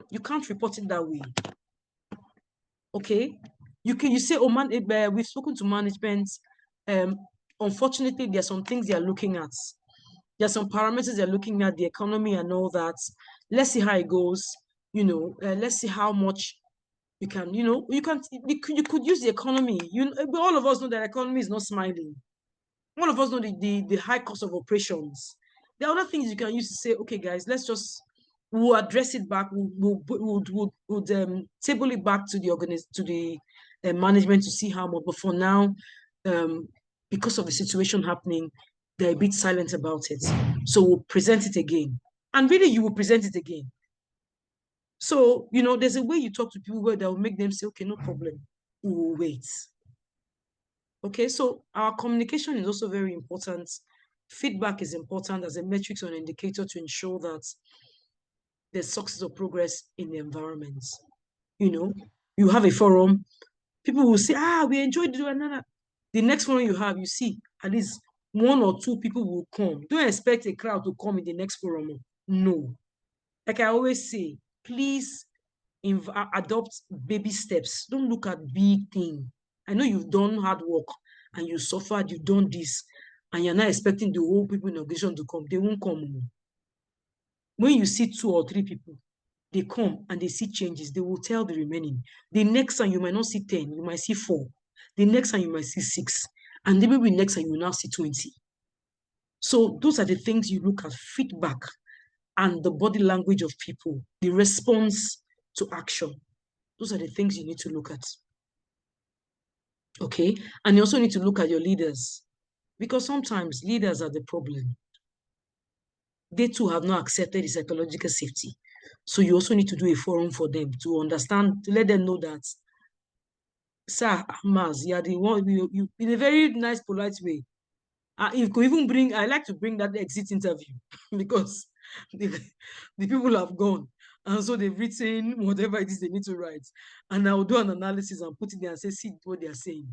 You can't report it that way. Okay? You say, oh man, we've spoken to management. Unfortunately, there are some things they are looking at. There are some parameters they're looking at, the economy and all that. Let's see how it goes. Let's see how much you can, you could use the economy. All of us know that the economy is not smiling. All of us know the high cost of operations. There are other things you can use to say, okay, guys, we'll address it back. We'll table it back to the management to see how much. But for now, because of the situation happening, they're a bit silent about it. So we'll present it again. And really, you will present it again. So, there's a way you talk to people where that will make them say, okay, no problem. We will wait. Okay, so our communication is also very important. Feedback is important as a metric or an indicator to ensure that there's success or progress in the environment. You have a forum, people will say, we enjoyed doing that. The next forum you have, you see, at least 1 or 2 people will come. Don't expect a crowd to come in the next forum. No. Like I always say, please adopt baby steps. Don't look at big thing. I know you've done hard work and you suffered, you've done this, and you're not expecting the whole people in the organization to come. They won't come. When you see 2 or 3 people, they come and they see changes, they will tell the remaining. The next time you might not see 10, you might see 4. The next time you might see 6. And then maybe next time you will now see 20. So those are the things you look at: feedback and the body language of people, the response to action. Those are the things you need to look at. Okay? And you also need to look at your leaders, because sometimes leaders are the problem. They too have not accepted the psychological safety. So you also need to do a forum for them to understand, to let them know that, sir, Maz, you are the one, you in a very nice, polite way. You could even bring, I like to bring that exit interview because the people have gone. And so they've written whatever it is they need to write. And I'll do an analysis and put it there and say, see what they are saying.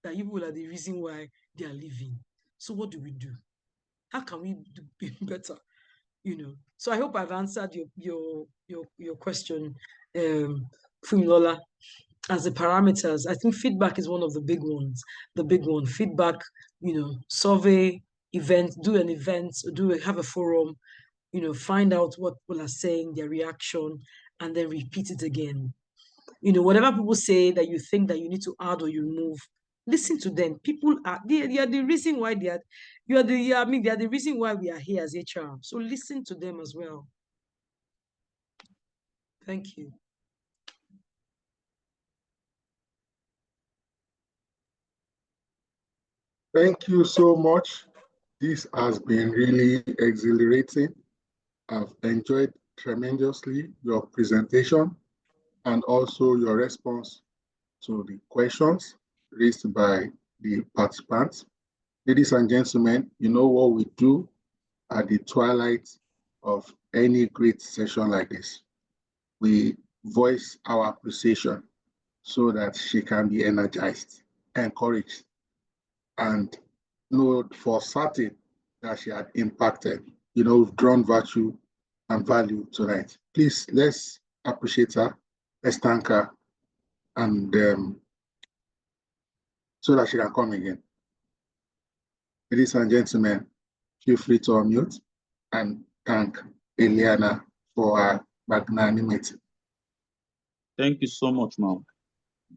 That you people are the reason why they are leaving. So what do we do? How can we do better? You know. So I hope I've answered your question, Fumilola. As the parameters, I think feedback is one of the big ones. The big one, feedback, you know, survey, event, do an event, have a forum, you know, find out what people are saying, their reaction, and then repeat it again. You know, whatever people say that you think that you need to add or you remove, listen to them. People are they are the reason why they are they are the reason why we are here as HR. So listen to them as well. Thank you. Thank you so much. This has been really exhilarating. I've enjoyed tremendously your presentation and also your response to the questions raised by the participants. Ladies and gentlemen, you know what we do at the twilight of any great session like this. We voice our appreciation so that she can be energized, encouraged, and know for certain that she had impacted, you know, drawn virtue and value tonight. Please, let's appreciate her, let's thank her, and so that she can come again. Ladies and gentlemen, feel free to unmute and thank Eliana for her magnanimity. Thank you so much, ma'am.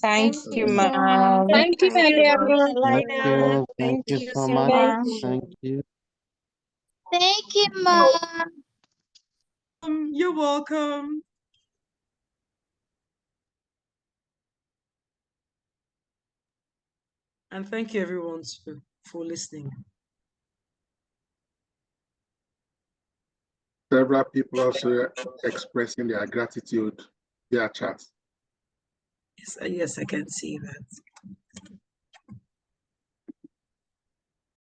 Thank you, ma'am. Thank you, Thank you so much. Thank you. Thank you, Mom. You're welcome. And thank you everyone for listening. Several people also expressing their gratitude via chat. Yes, I can see that.